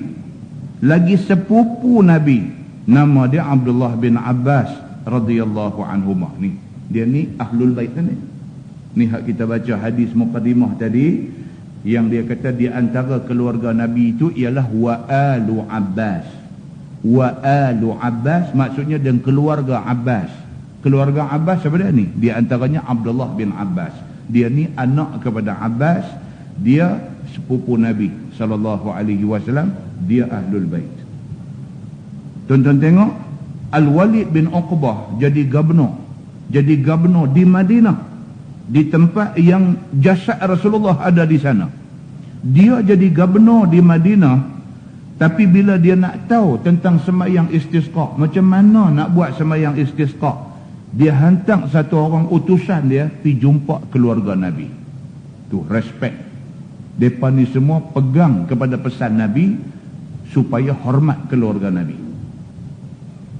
lagi sepupu Nabi, nama dia Abdullah bin Abbas radhiyallahu anhumah. Ni dia ni Ahlul Bait ni. Ni hak kita baca hadis muqaddimah tadi, yang dia kata di antara keluarga Nabi itu ialah wa alu Abbas. Wa alu Abbas maksudnya dan keluarga Abbas. Keluarga Abbas siapa dia ni? Di antaranya Abdullah bin Abbas. Dia ni anak kepada Abbas, dia sepupu Nabi SAW, dia Ahlul Bait. Tuan-tuan tengok, Al-Walid bin Uqbah jadi gubernur di Madinah, di tempat yang jasad Rasulullah ada di sana. Dia jadi gubernur di Madinah. Tapi bila dia nak tahu tentang semayang istisqa, macam mana nak buat semayang istisqa, dia hantar satu orang utusan dia pergi jumpa keluarga Nabi. Tu respect. Mereka ni semua pegang kepada pesan Nabi supaya hormat keluarga Nabi.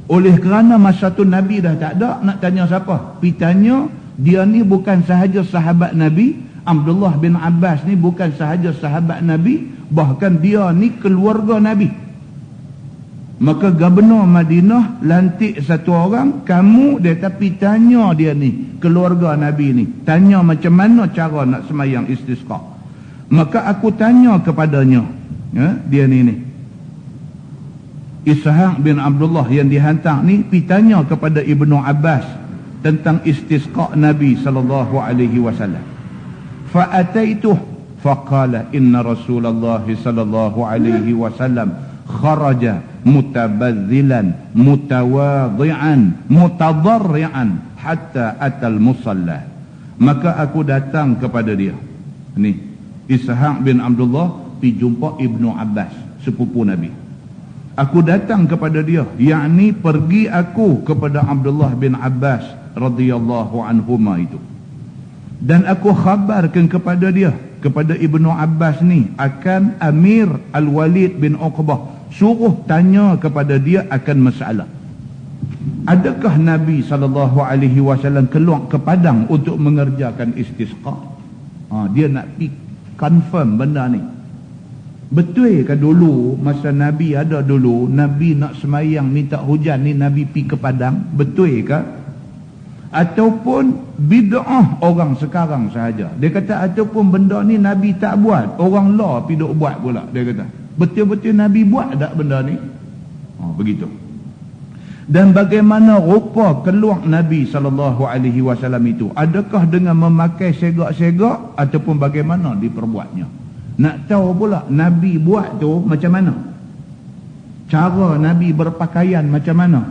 Oleh kerana masa tu Nabi dah tak ada, nak tanya siapa? Pergi tanya, dia ni bukan sahaja sahabat Nabi, Abdullah bin Abbas ni bukan sahaja sahabat Nabi, bahkan dia ni keluarga Nabi. Maka gubernur Madinah lantik satu orang, kamu dia tapi tanya dia ni, keluarga Nabi ni, tanya macam mana cara nak semayang istisqa. Maka aku tanya kepadanya, dia ni Ishaq bin Abdullah yang dihantar ni, pergi tanya kepada Ibnu Abbas tentang istisqa Nabi SAW. Fa'ataituh faqala inna Rasulullah sallallahu alaihi wasallam kharaja mutabazzilan mutawadhi'an mutadarri'an hatta atal musalla. Maka aku datang kepada dia ni, Ishaq bin Abdullah, pergi jumpa Ibnu Abbas sepupu Nabi. Aku datang kepada dia, yakni pergi aku kepada Abdullah bin Abbas radhiyallahu anhuma itu, dan aku khabarkan kepada dia, kepada Ibnu Abbas ni, akan Amir Al-Walid bin Uqbah, suruh tanya kepada dia akan masalah. Adakah Nabi SAW keluar ke padang untuk mengerjakan istisqa? Dia nak confirm benda ni. Betul ke dulu masa Nabi ada dulu, Nabi nak semayang minta hujan ni Nabi pi ke padang? Betul ke? Ataupun bid'ah orang sekarang sahaja? Dia kata ataupun benda ni Nabi tak buat, orang law pi duk buat pula. Dia kata betul-betul Nabi buat tak benda ni? Begitu. Dan bagaimana rupa keluar Nabi SAW itu? Adakah dengan memakai segak-segak ataupun bagaimana diperbuatnya? Nak tahu pula Nabi buat tu macam mana? Cara Nabi berpakaian macam mana?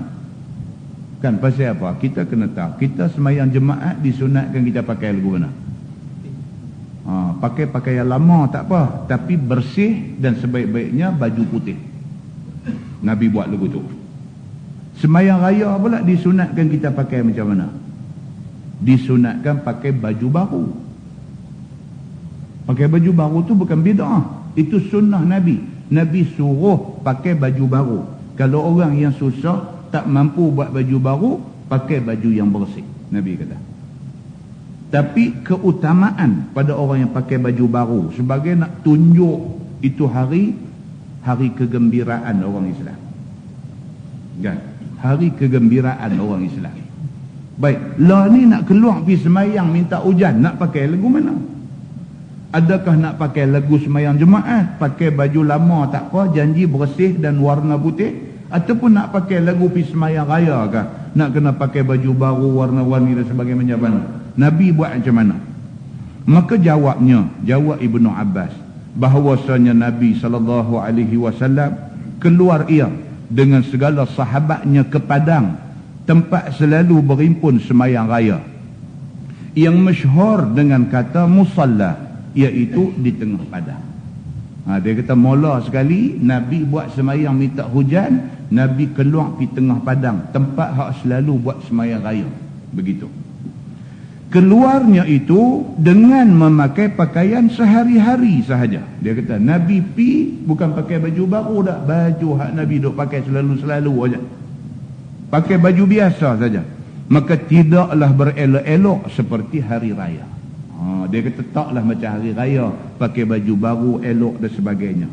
Kan pasal apa? Kita kena tahu. Kita semayang jemaat disunatkan kita pakai lagu mana? Pakai pakaian lama tak apa, tapi bersih dan sebaik-baiknya baju putih. Nabi buat lagu tu. Semayang raya pula disunatkan kita pakai macam mana? Disunatkan pakai baju baru. Pakai baju baru tu bukan bid'ah. Itu sunnah Nabi. Nabi suruh pakai baju baru. Kalau orang yang susah, tak mampu buat baju baru, pakai baju yang bersih. Nabi kata. Tapi keutamaan pada orang yang pakai baju baru, sebagai nak tunjuk itu hari kegembiraan orang Islam. Kan? Hari kegembiraan orang Islam. Baik, lah ni nak keluar pergi semayang minta hujan, nak pakai lagu mana? Adakah nak pakai lagu semayang jemaat, pakai baju lama tak apa, janji bersih dan warna putih? Ataupun nak pakai lagu pergi semayang raya kah? Nak kena pakai baju baru, warna-warni dan sebagainya macam mana? Nabi buat macam mana? Maka jawab Ibnu Abbas, bahawasanya Nabi SAW keluar ia dengan segala sahabatnya ke padang, tempat selalu berimpun semayang raya, yang masyhur dengan kata musalla, iaitu di tengah padang. Dia kata mula sekali Nabi buat semayang minta hujan, Nabi keluar pergi tengah padang, tempat hak selalu buat semayang raya. Begitu. Keluarnya itu dengan memakai pakaian sehari-hari sahaja. Dia kata Nabi pi bukan pakai baju baru dah, baju hak Nabi duk pakai selalu-selalu aja. Pakai baju biasa saja. Maka tidaklah berelok-elok seperti hari raya. Dia kata taklah macam hari raya, pakai baju baru, elok dan sebagainya.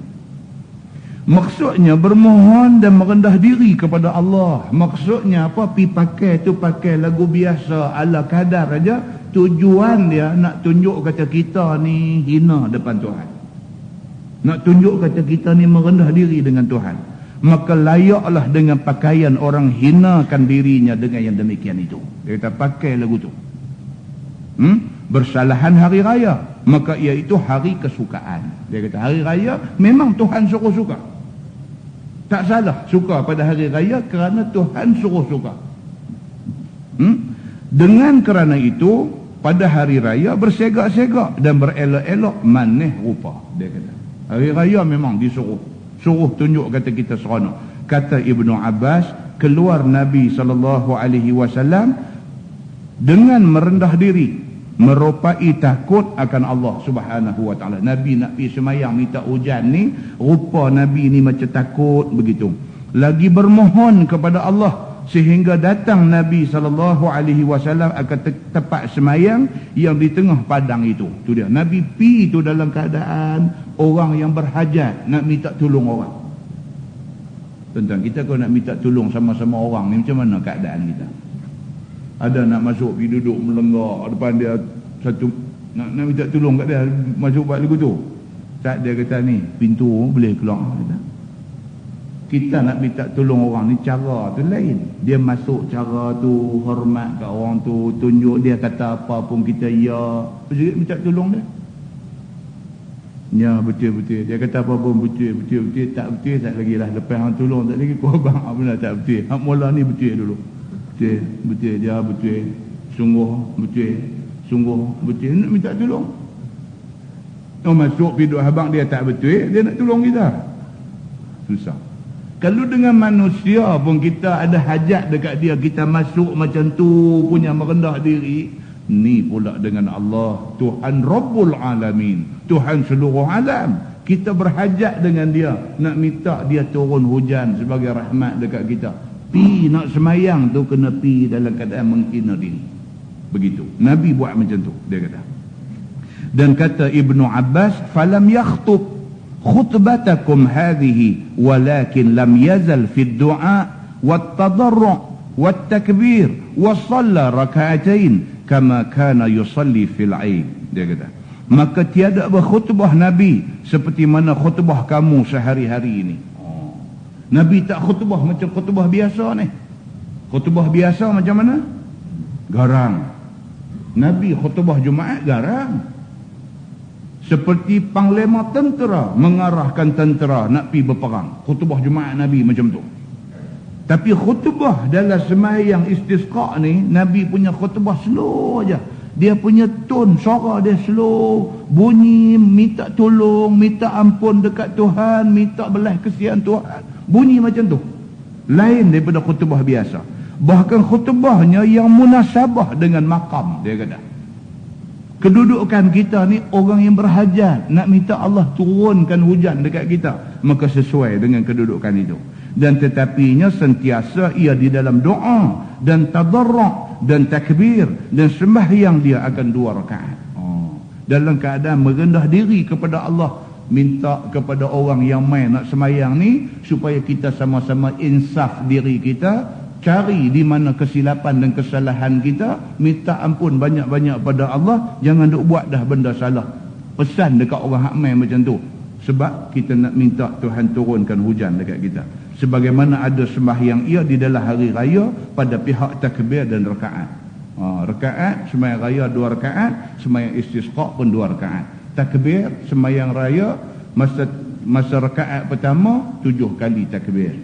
Maksudnya bermohon dan merendah diri kepada Allah. Maksudnya apa? Pi pakai tu pakai lagu biasa ala kadar aja. Tujuan dia nak tunjuk kata kita ni hina depan Tuhan. Nak tunjuk kata kita ni merendah diri dengan Tuhan. Maka layaklah dengan pakaian orang hinakan dirinya dengan yang demikian itu. Dia kata pakai lagu tu. Bersalahan hari raya, maka iaitu hari kesukaan. Dia kata hari raya memang Tuhan suruh suka. Tak salah suka pada hari raya kerana Tuhan suruh suka. Dengan kerana itu pada hari raya bersegak-segak dan berelok-elok maneh rupa. Dia kata hari raya memang suruh tunjuk kata kita seronok. Kata Ibnu Abbas, keluar Nabi SAW dengan merendah diri, merupai takut akan Allah Subhanahu wa ta'ala. Nabi nak pergi semayang minta hujan ni, rupa Nabi ni macam takut begitu. Lagi bermohon kepada Allah, sehingga datang Nabi SAW akan tempat semayang yang di tengah padang itu. Tu dia. Nabi pi itu dalam keadaan orang yang berhajat, nak minta tolong orang. Tentang kita kalau nak minta tolong sama-sama orang ni, macam mana keadaan kita? Ada nak masuk pergi duduk melenggak depan dia satu, nak minta tolong kat dia, masuk buat lagu tu. Tak, dia kata ni pintu boleh keluar. Kita nak minta tolong orang ni cara tu lain. Dia masuk cara tu, hormat kat orang tu, tunjuk dia kata apa pun kita ya. Sedikit minta tolong dia. Ya betul-betul. Dia kata apa pun betul-betul. Tak betul tak lagi lah. Lepas orang tolong tak lagi korban. Benar tak betul. Hak mula ni betul dulu. Betul dia betul, sungguh betul nak minta tolong. Masuk piduk abang dia tak betul, dia nak tolong kita, susah. Kalau dengan manusia pun kita ada hajat dekat dia, kita masuk macam tu punya merendah diri, ni pula dengan Allah, Tuhan Rabbul Alamin, Tuhan seluruh alam. Kita berhajat dengan dia, nak minta dia turun hujan sebagai rahmat dekat kita. Pi nak semayang tu kena pi dalam keadaan menghina diri. Begitu. Nabi buat macam tu, dia kata. Dan kata Ibnu Abbas, falam yakhtub khutbatakum hadhihi walakin lam yazal fi ad-du'a wat-tadarru' wat-takbir wa shalla rak'atain kama kana yusalli fil 'aid. Dia kata, maka tiada berkhutbah Nabi seperti mana khutbah kamu sehari-hari ini. Nabi tak khutbah macam khutbah biasa ni. Khutbah biasa macam mana? Garang. Nabi khutbah Jumaat garang. Seperti panglima tentera mengarahkan tentera nak pergi berperang. Khutbah Jumaat Nabi macam tu. Tapi khutbah dalam sembahyang istisqa ni, Nabi punya khutbah slow aja. Dia punya tone suara dia slow, bunyi minta tolong, minta ampun dekat Tuhan, minta belas kesian Tuhan. Bunyi macam tu. Lain daripada khutbah biasa. Bahkan khutbahnya yang munasabah dengan makam, dia kata. Kedudukan kita ni orang yang berhajat, nak minta Allah turunkan hujan dekat kita, maka sesuai dengan kedudukan itu. Dan tetapinya sentiasa ia di dalam doa dan tadarru' dan takbir dan sembahyang dia akan 2 rakaat. Dalam keadaan merendah diri kepada Allah, minta kepada orang yang main nak sembahyang ni supaya kita sama-sama insaf diri kita, cari di mana kesilapan dan kesalahan kita, minta ampun banyak-banyak pada Allah, jangan duk buat dah benda salah. Pesan dekat orang hak main macam tu. Sebab kita nak minta Tuhan turunkan hujan dekat kita. Sebagaimana ada sembahyang ia di dalam hari raya pada pihak takbir dan rakaat. Rakaat, sembahyang raya 2 rakaat, sembahyang istisqa pun 2 rakaat. Takbir, sembahyang raya, masa rakaat pertama 7 kali takbir.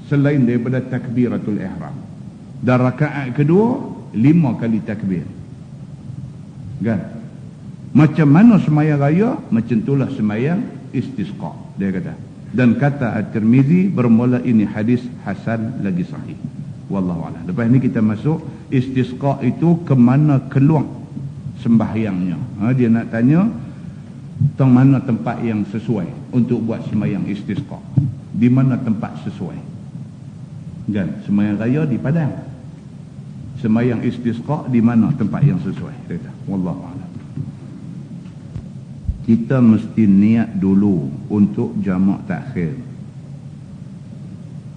Selain daripada takbiratul ihram. Dan rakaat kedua 5 kali takbir. Kan? Macam mana sembahyang raya, macam itulah sembahyang istisqa, dia kata. Dan kata At-Tirmizi, bermula ini hadis hasan lagi sahih. Wallahu a'lam. Lepas ni kita masuk istisqa itu ke mana keluar sembahyangnya. Dia nak tanya tentang mana tempat yang sesuai untuk buat sembahyang istisqa. Di mana tempat sesuai? Kan? Sembahyang raya di padang. Sembahyang istisqa di mana tempat yang sesuai? Dia kata. Wallahu a'lam. Kita mesti niat dulu untuk jamak takhir.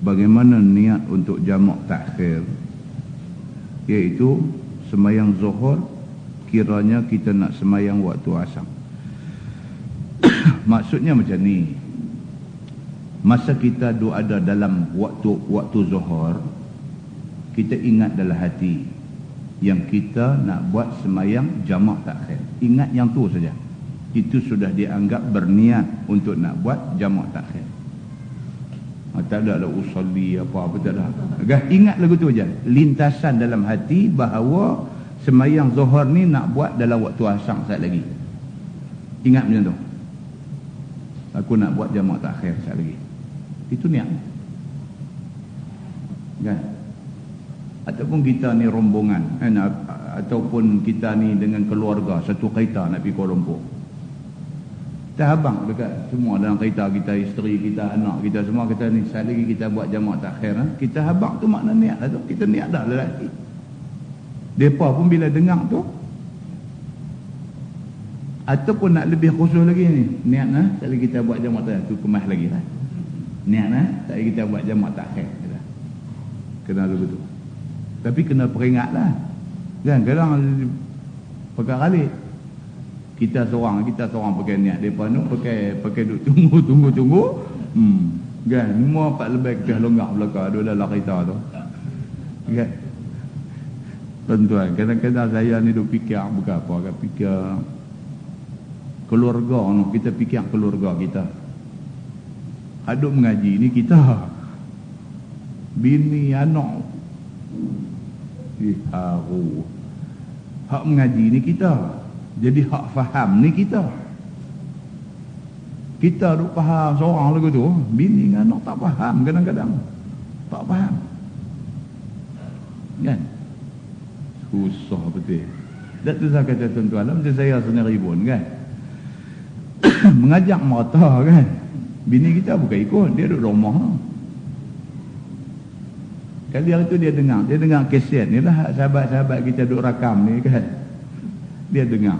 Bagaimana niat untuk jamak takhir? Iaitu sembahyang zuhur, kiranya kita nak sembahyang waktu asar. Maksudnya macam ni. Masa kita ada dalam waktu zuhur, kita ingat dalam hati yang kita nak buat sembahyang jamak takhir. Ingat yang tu saja. Itu sudah dianggap berniat untuk nak buat jamak takhir. Tak ada lah usolli apa-apa, tak ada. Ingat lagu tu aja. Lintasan dalam hati bahawa sembahyang zuhur ni nak buat dalam waktu asar sekejap lagi. Ingat macam tu. Aku nak buat jamak takhir sekejap lagi. Itu niat. Kan? Ataupun kita ni rombongan, ataupun kita ni dengan keluarga satu kereta nak pergi Kuala Lumpur. Kita habang dekat semua dalam kereta kita, isteri kita, anak kita semua, kita ni sekali lagi kita buat jamak takhir. Kita habang tu makna niat lah tu. Kita niat dah lelaki. Mereka pun bila dengar tu, ataupun nak lebih khusus lagi ni, niat lah sekali kita buat jamak takhir tu, kemas lagi lah. Niat lah sekali kita buat jamak takhir. Kena begitu. Tapi kena peringat lah. Kan kadang perkara kali kita seorang pakai niat, depa tu pakai duk tunggu. Kan semua 4 lebih kita longgak belakang ada dalam kereta tu. Kan tuan-tuan, kadang-kadang saya ni duk fikir bukan apa, agak fikir keluarga tu, kita fikir keluarga kita. Aduk mengaji ni kita. Bini anak. Haru. Hak mengaji ni kita. Jadi hak faham ni kita. Kita duk faham seorang lagu tu, bini dengan anak tak faham kadang-kadang. Tak faham. Kan? Susah betul. Dan tu saya kata tuan-tuan, macam saya sendiri pun kan. Mengajak mata kan. Bini kita bukan ikut, dia duduk rumah. Kali hari tu dia dengar kaset ni lah, sahabat-sahabat kita duk rakam ni kan. Dia dengar.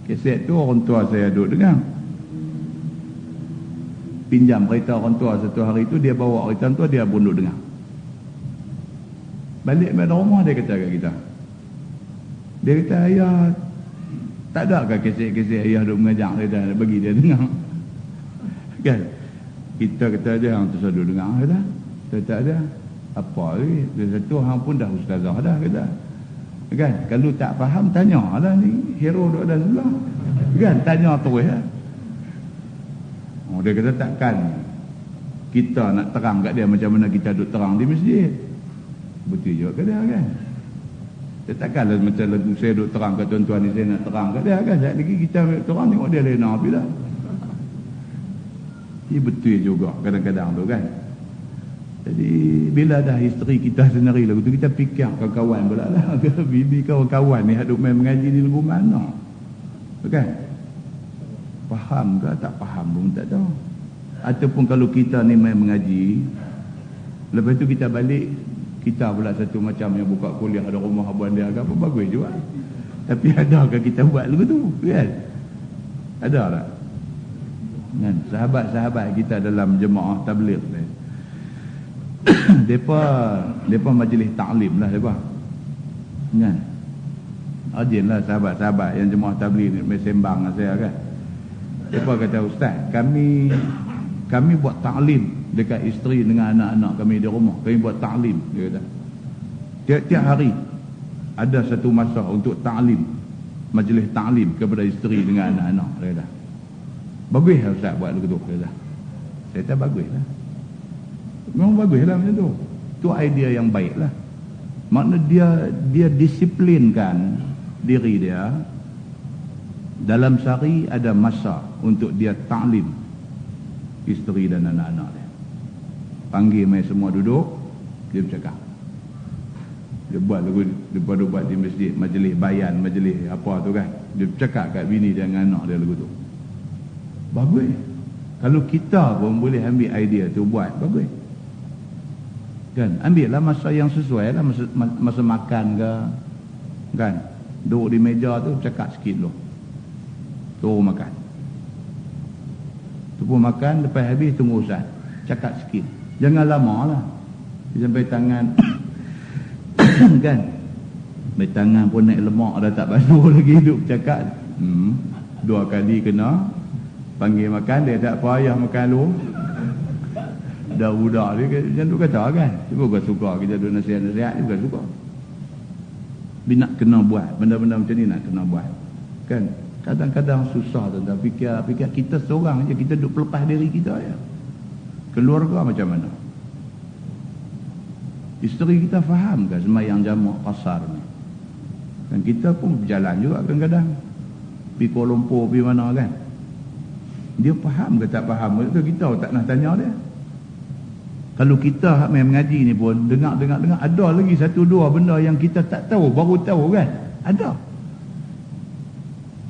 Kaset tu orang tua saya duduk dengar. Pinjam kereta orang tua satu hari tu, dia bawa kereta tu, dia pun duduk dengar. Balik pada rumah dia kata kat kita. Dia kata, ayah, tak ada ke kaset-kaset ayah duduk mengajak dia bagi dia dengar? Kan? Kita kata dia hang tu duduk dengar kata. Tak ada. Apa ni? Dia satu hang pun dah ustazah dah kata. Kan? Kalau tak faham tanyalah ni hero duduk ada sebelah. Kan? Tanya terus ya. Oh, dia kata takkan kita nak terang kat dia macam mana kita duduk terang di masjid. Betul juga ke dia kan? Dia takkanlah macam lagu saya duduk terang kat tuan-tuan ni, saya nak terang kat dia kan? Sekejap lagi kita terang tengok dia lena habis dah. Ini betul juga kadang-kadang tu kan. Jadi bila dah isteri kita sendiri lagu tu, kita fikir kawan-kawan pula lah. Bibi kawan-kawan ni haduk main mengaji ni lagu mana? Kan? Faham ke tak faham pun tak tahu. Ataupun kalau kita ni main mengaji, lepas tu kita balik, kita pula satu macam yang buka kuliah ada rumah abang dia ke apa, bagus juga. Tapi adakah kita buat lagu tu? Kan? Ada tak? Kan? Sahabat-sahabat kita dalam jemaah tabligh ni, Depa majlis taklim lah depa. Kan? Ajinlah sahabat-sahabat yang jemaah tabligh ni mai sembang dengan saya kan. Depa kata, ustaz, kami buat taklim dekat isteri dengan anak-anak kami di rumah. Kami buat taklim, dia kata. Tiap-tiap hari ada satu masa untuk taklim, majlis taklim kepada isteri dengan anak-anak, dia kata. Bagus lah ustaz buat begitu, dia kata. Saya kata bagus lah. Memang bagus lah macam tu. Tu idea yang baik lah. Makna dia disiplinkan diri dia. Dalam sehari ada masa untuk dia taklim isteri dan anak-anak dia. Panggil mai semua duduk, dia bercakap. Dia buat lagu, dia buat di masjid, majlis bayan, majlis apa tu kan. Dia bercakap kat bini dia dengan anak dia lagu tu. Bagus. Kalau kita pun boleh ambil idea tu buat, bagus. Kan? Ambil lah masa yang sesuai lah, masa makan ke. Kan? Duduk di meja tu, bercakap sikit dulu. Turun makan. Tunggu makan, lepas habis tunggu ustaz. Cakap sikit. Jangan lama lah. Sampai tangan kan? Sampai tangan pun naik lemak dah tak basuh lagi duduk cakap. 2 kali kena. Panggil makan, dia tak payah makan lu. Dah budak dia macam tu kata kan. Dia bukan suka kita duduk nasihat-nasihat, dia bukan suka. Dia nak kena buat. Benda-benda macam ni nak kena buat. Kan? Kadang-kadang susah tentang fikir kita seorang je, kita duduk pelepas diri kita je. Keluarga macam mana? Isteri kita faham ke sembahyang jamak pasar ni? Dan kita pun berjalan juga kadang-kadang. Pergi Kuala Lumpur, pergi mana kan? Dia faham ke tak faham? Itu kita tak nak tanya dia. Kalau kita main mengaji ni pun dengar, ada lagi 1-2 benda yang kita tak tahu, baru tahu kan? Ada.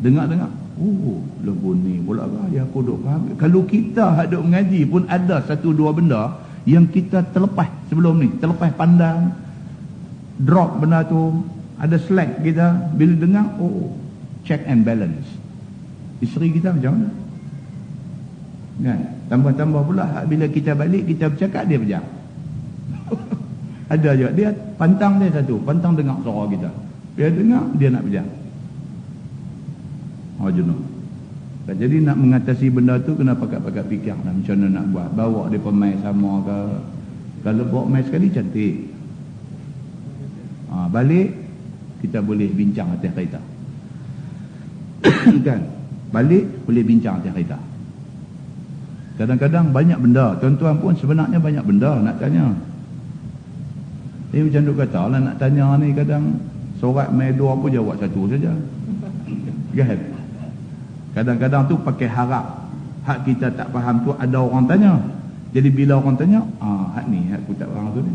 Dengar. Oh, lagu ni pula kan yang aku duk faham. Kalau kita duk mengaji pun ada 1-2 benda yang kita terlepas sebelum ni, terlepas pandang, drop benda tu, ada slack kita bila dengar, oh, check and balance. Isteri kita macam mana? Kan? Tambah-tambah pula bila kita balik kita bercakap dia berjam. Ada juga dia pantang dia satu, pantang dengar suara kita. Dia dengar dia nak berjam. Jenuh. Jadi nak mengatasi benda tu kena pakat-pakat fikir lah macam mana nak buat. Bawa dia pemain sama ke. Kalau bawa main sekali cantik. Balik kita boleh bincang atas kereta. Kan? Balik boleh bincang atas kereta. Kadang-kadang banyak benda. Tuan-tuan pun sebenarnya banyak benda nak tanya. Macam duk kata lah nak tanya ni kadang sorat main 2 pun jawab 1 saja. Kan? Kadang-kadang tu pakai harap. Hak kita tak faham tu ada orang tanya. Jadi bila orang tanya, hak ni, hak aku tak faham tu ni.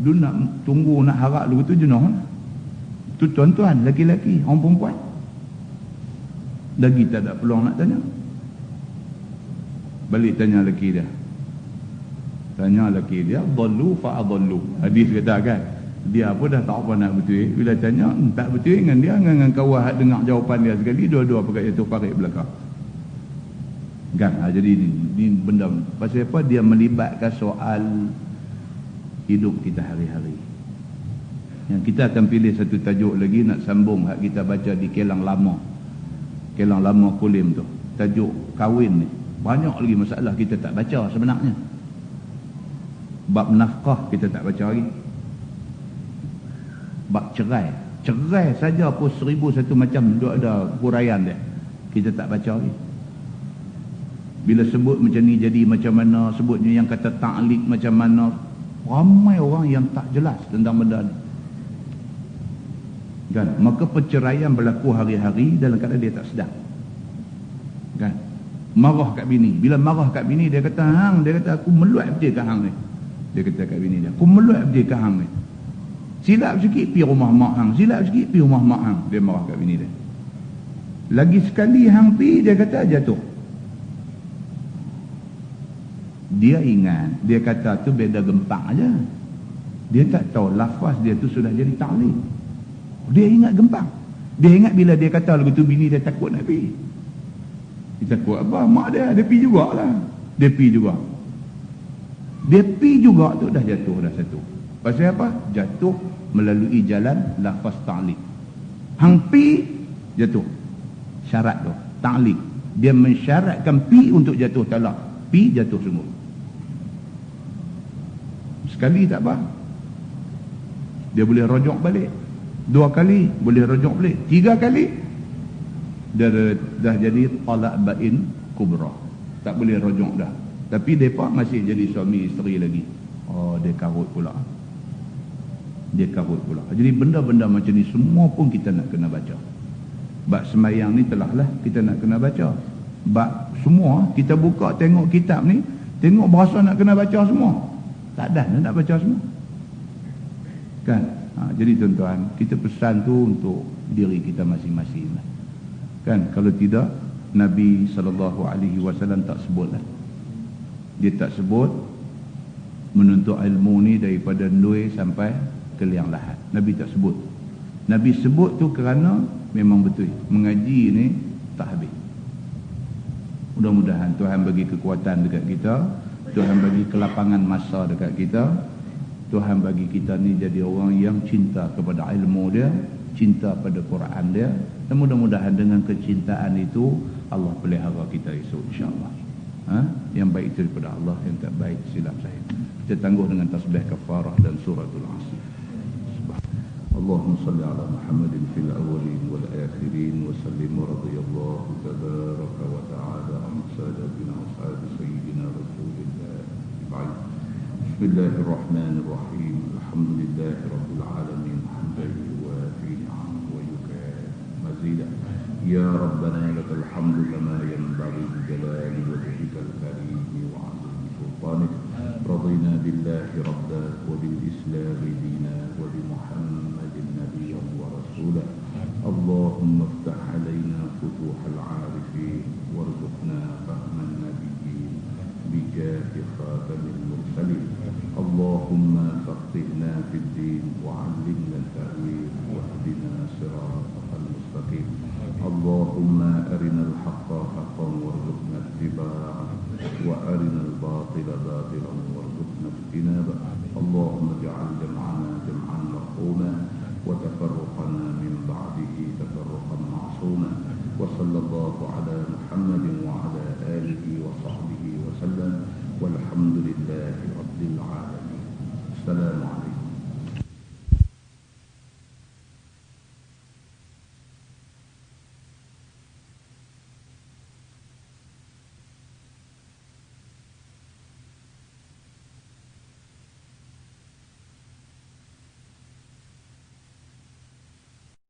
Dulu nak tunggu, nak harap dulu tu jenuh. Tu tuan-tuan, lelaki-lelaki, orang perempuan. Lagi tak ada peluang nak tanya. Balik tanya lelaki dia. Tanya lelaki dia, dhallu fa'adhallu. Hadis kata kan, Dia pun dah tak apa nak betul. Bila tanya, tak betul dengan dia, dengan kawan dengar jawapan dia sekali, dua-dua pakai jatuh parik belakang. Kan? Jadi ini benda. Pasal apa? Dia melibatkan soal hidup kita hari-hari. Yang kita akan pilih satu tajuk lagi nak sambung hak kita baca di Kelang Lama. Kelang Lama Kulim tu. Tajuk kahwin ni. Banyak lagi masalah kita tak baca sebenarnya. Bab nafkah kita tak baca lagi. Bab cerai. Cerai saja pun 1001 macam dia ada huraian dia. Kita tak baca lagi. Bila sebut macam ni jadi macam mana, sebutnya yang kata ta'liq macam mana. Ramai orang yang tak jelas tentang benda ni. Kan? Maka perceraian berlaku hari-hari dalam keadaan dia tak sedar. Kan? Marah kat bini. Bila marah kat bini, dia kata, hang, dia kata aku meluat betul kat hang ni. Dia kata kat bini dia, aku meluat betul kat hang ni. Silap sikit pi rumah mak hang, silap sikit pi rumah mak hang. Dia marah kat bini dia. Lagi sekali hang pi, dia kata jatuh. Dia ingat, dia kata tu beda gempang aja. Dia tak tahu lafaz dia tu sudah jadi ta'liq. Dia ingat gempang. Dia ingat bila dia kata lagu tu bini dia takut nak pergi. Dia takut apa? Mak dia pergi jugalah. Dia pergi juga. Dia pergi juga tu dah jatuh dah satu. Pasal apa? Jatuh melalui jalan lafaz ta'liq. Hang pi jatuh. Syarat tu, ta'liq. Dia mensyaratkan pi untuk jatuh talak. Pi jatuh semua. Sekali tak apa. Dia boleh rojok balik. 2 kali boleh rojok balik. 3 kali dia dah jadi talak bain kubra. Tak boleh rojok dah. Tapi mereka masih jadi suami isteri lagi. Oh, dia karut pula. Dia karut pula. Jadi benda-benda macam ni semua pun kita nak kena baca. Bab sembahyang ni telahlah kita nak kena baca. Bab semua kita buka tengok kitab ni, tengok berasa nak kena baca semua. Tak ada nak baca semua. Kan? Jadi tuan-tuan, kita pesan tu untuk diri kita masing-masing lah. Kan? Kalau tidak, Nabi SAW tak sebutlah. Dia tak sebut menuntut ilmu ni daripada Ndui sampai ke liang lahat. Nabi tak sebut. Nabi sebut tu kerana memang betul. Mengaji ni tak habis. Mudah-mudahan Tuhan bagi kekuatan dekat kita. Tuhan bagi kelapangan masa dekat kita. Tuhan bagi kita ni jadi orang yang cinta kepada ilmu dia, cinta pada Quran dia, dan mudah-mudahan dengan kecintaan itu Allah pelihara kita esok insya-Allah. Yang baik itu daripada Allah, yang tak baik silap saya. Kita tangguh dengan tasbih kafarah dan suratul Asr. Allahumma salli ala Muhammadin fil awwalin wal akhirin wa sallim radhiyallahu tabaraka wa ta'ala an sayyidina ashabi sayyidina Rasulillah. Bismillahirrahmanirrahim. Alhamdulillahi rabbil alamin. Hamdan yuwafi ni'amahu wa yukafi mazidah. Ya Rabbana lakal hamdu kama yanbaghi li jalali wajhikal karim wa 'azimi sultanik. Radina billahi rabba wa bil islam dina wa bi Muhammadin nabiyyan wa rasulah. Allahumma iftah 'alaina futuhal 'arifin warzuqna fahman nabiyyin bi jahi khatamil mursalin. Allahumma faqihna fid din wa 'allimna at-ta'wil wa hdina siratal mustaqim. Allahumma arinal haqqa haqqan warzuqna ittiba'ah wa arinal batila batilan warzuqna ijtinabah. Allahumma ij'al jam'ana jam'an marhuma wa tafarruqana min ba'dihi tafarruqan ma'suma. Wa sallallahu ala Muhammadin wa ala alihi wa sahbihi wa sallam walhamdulillahi rabbil alamin. Assalamu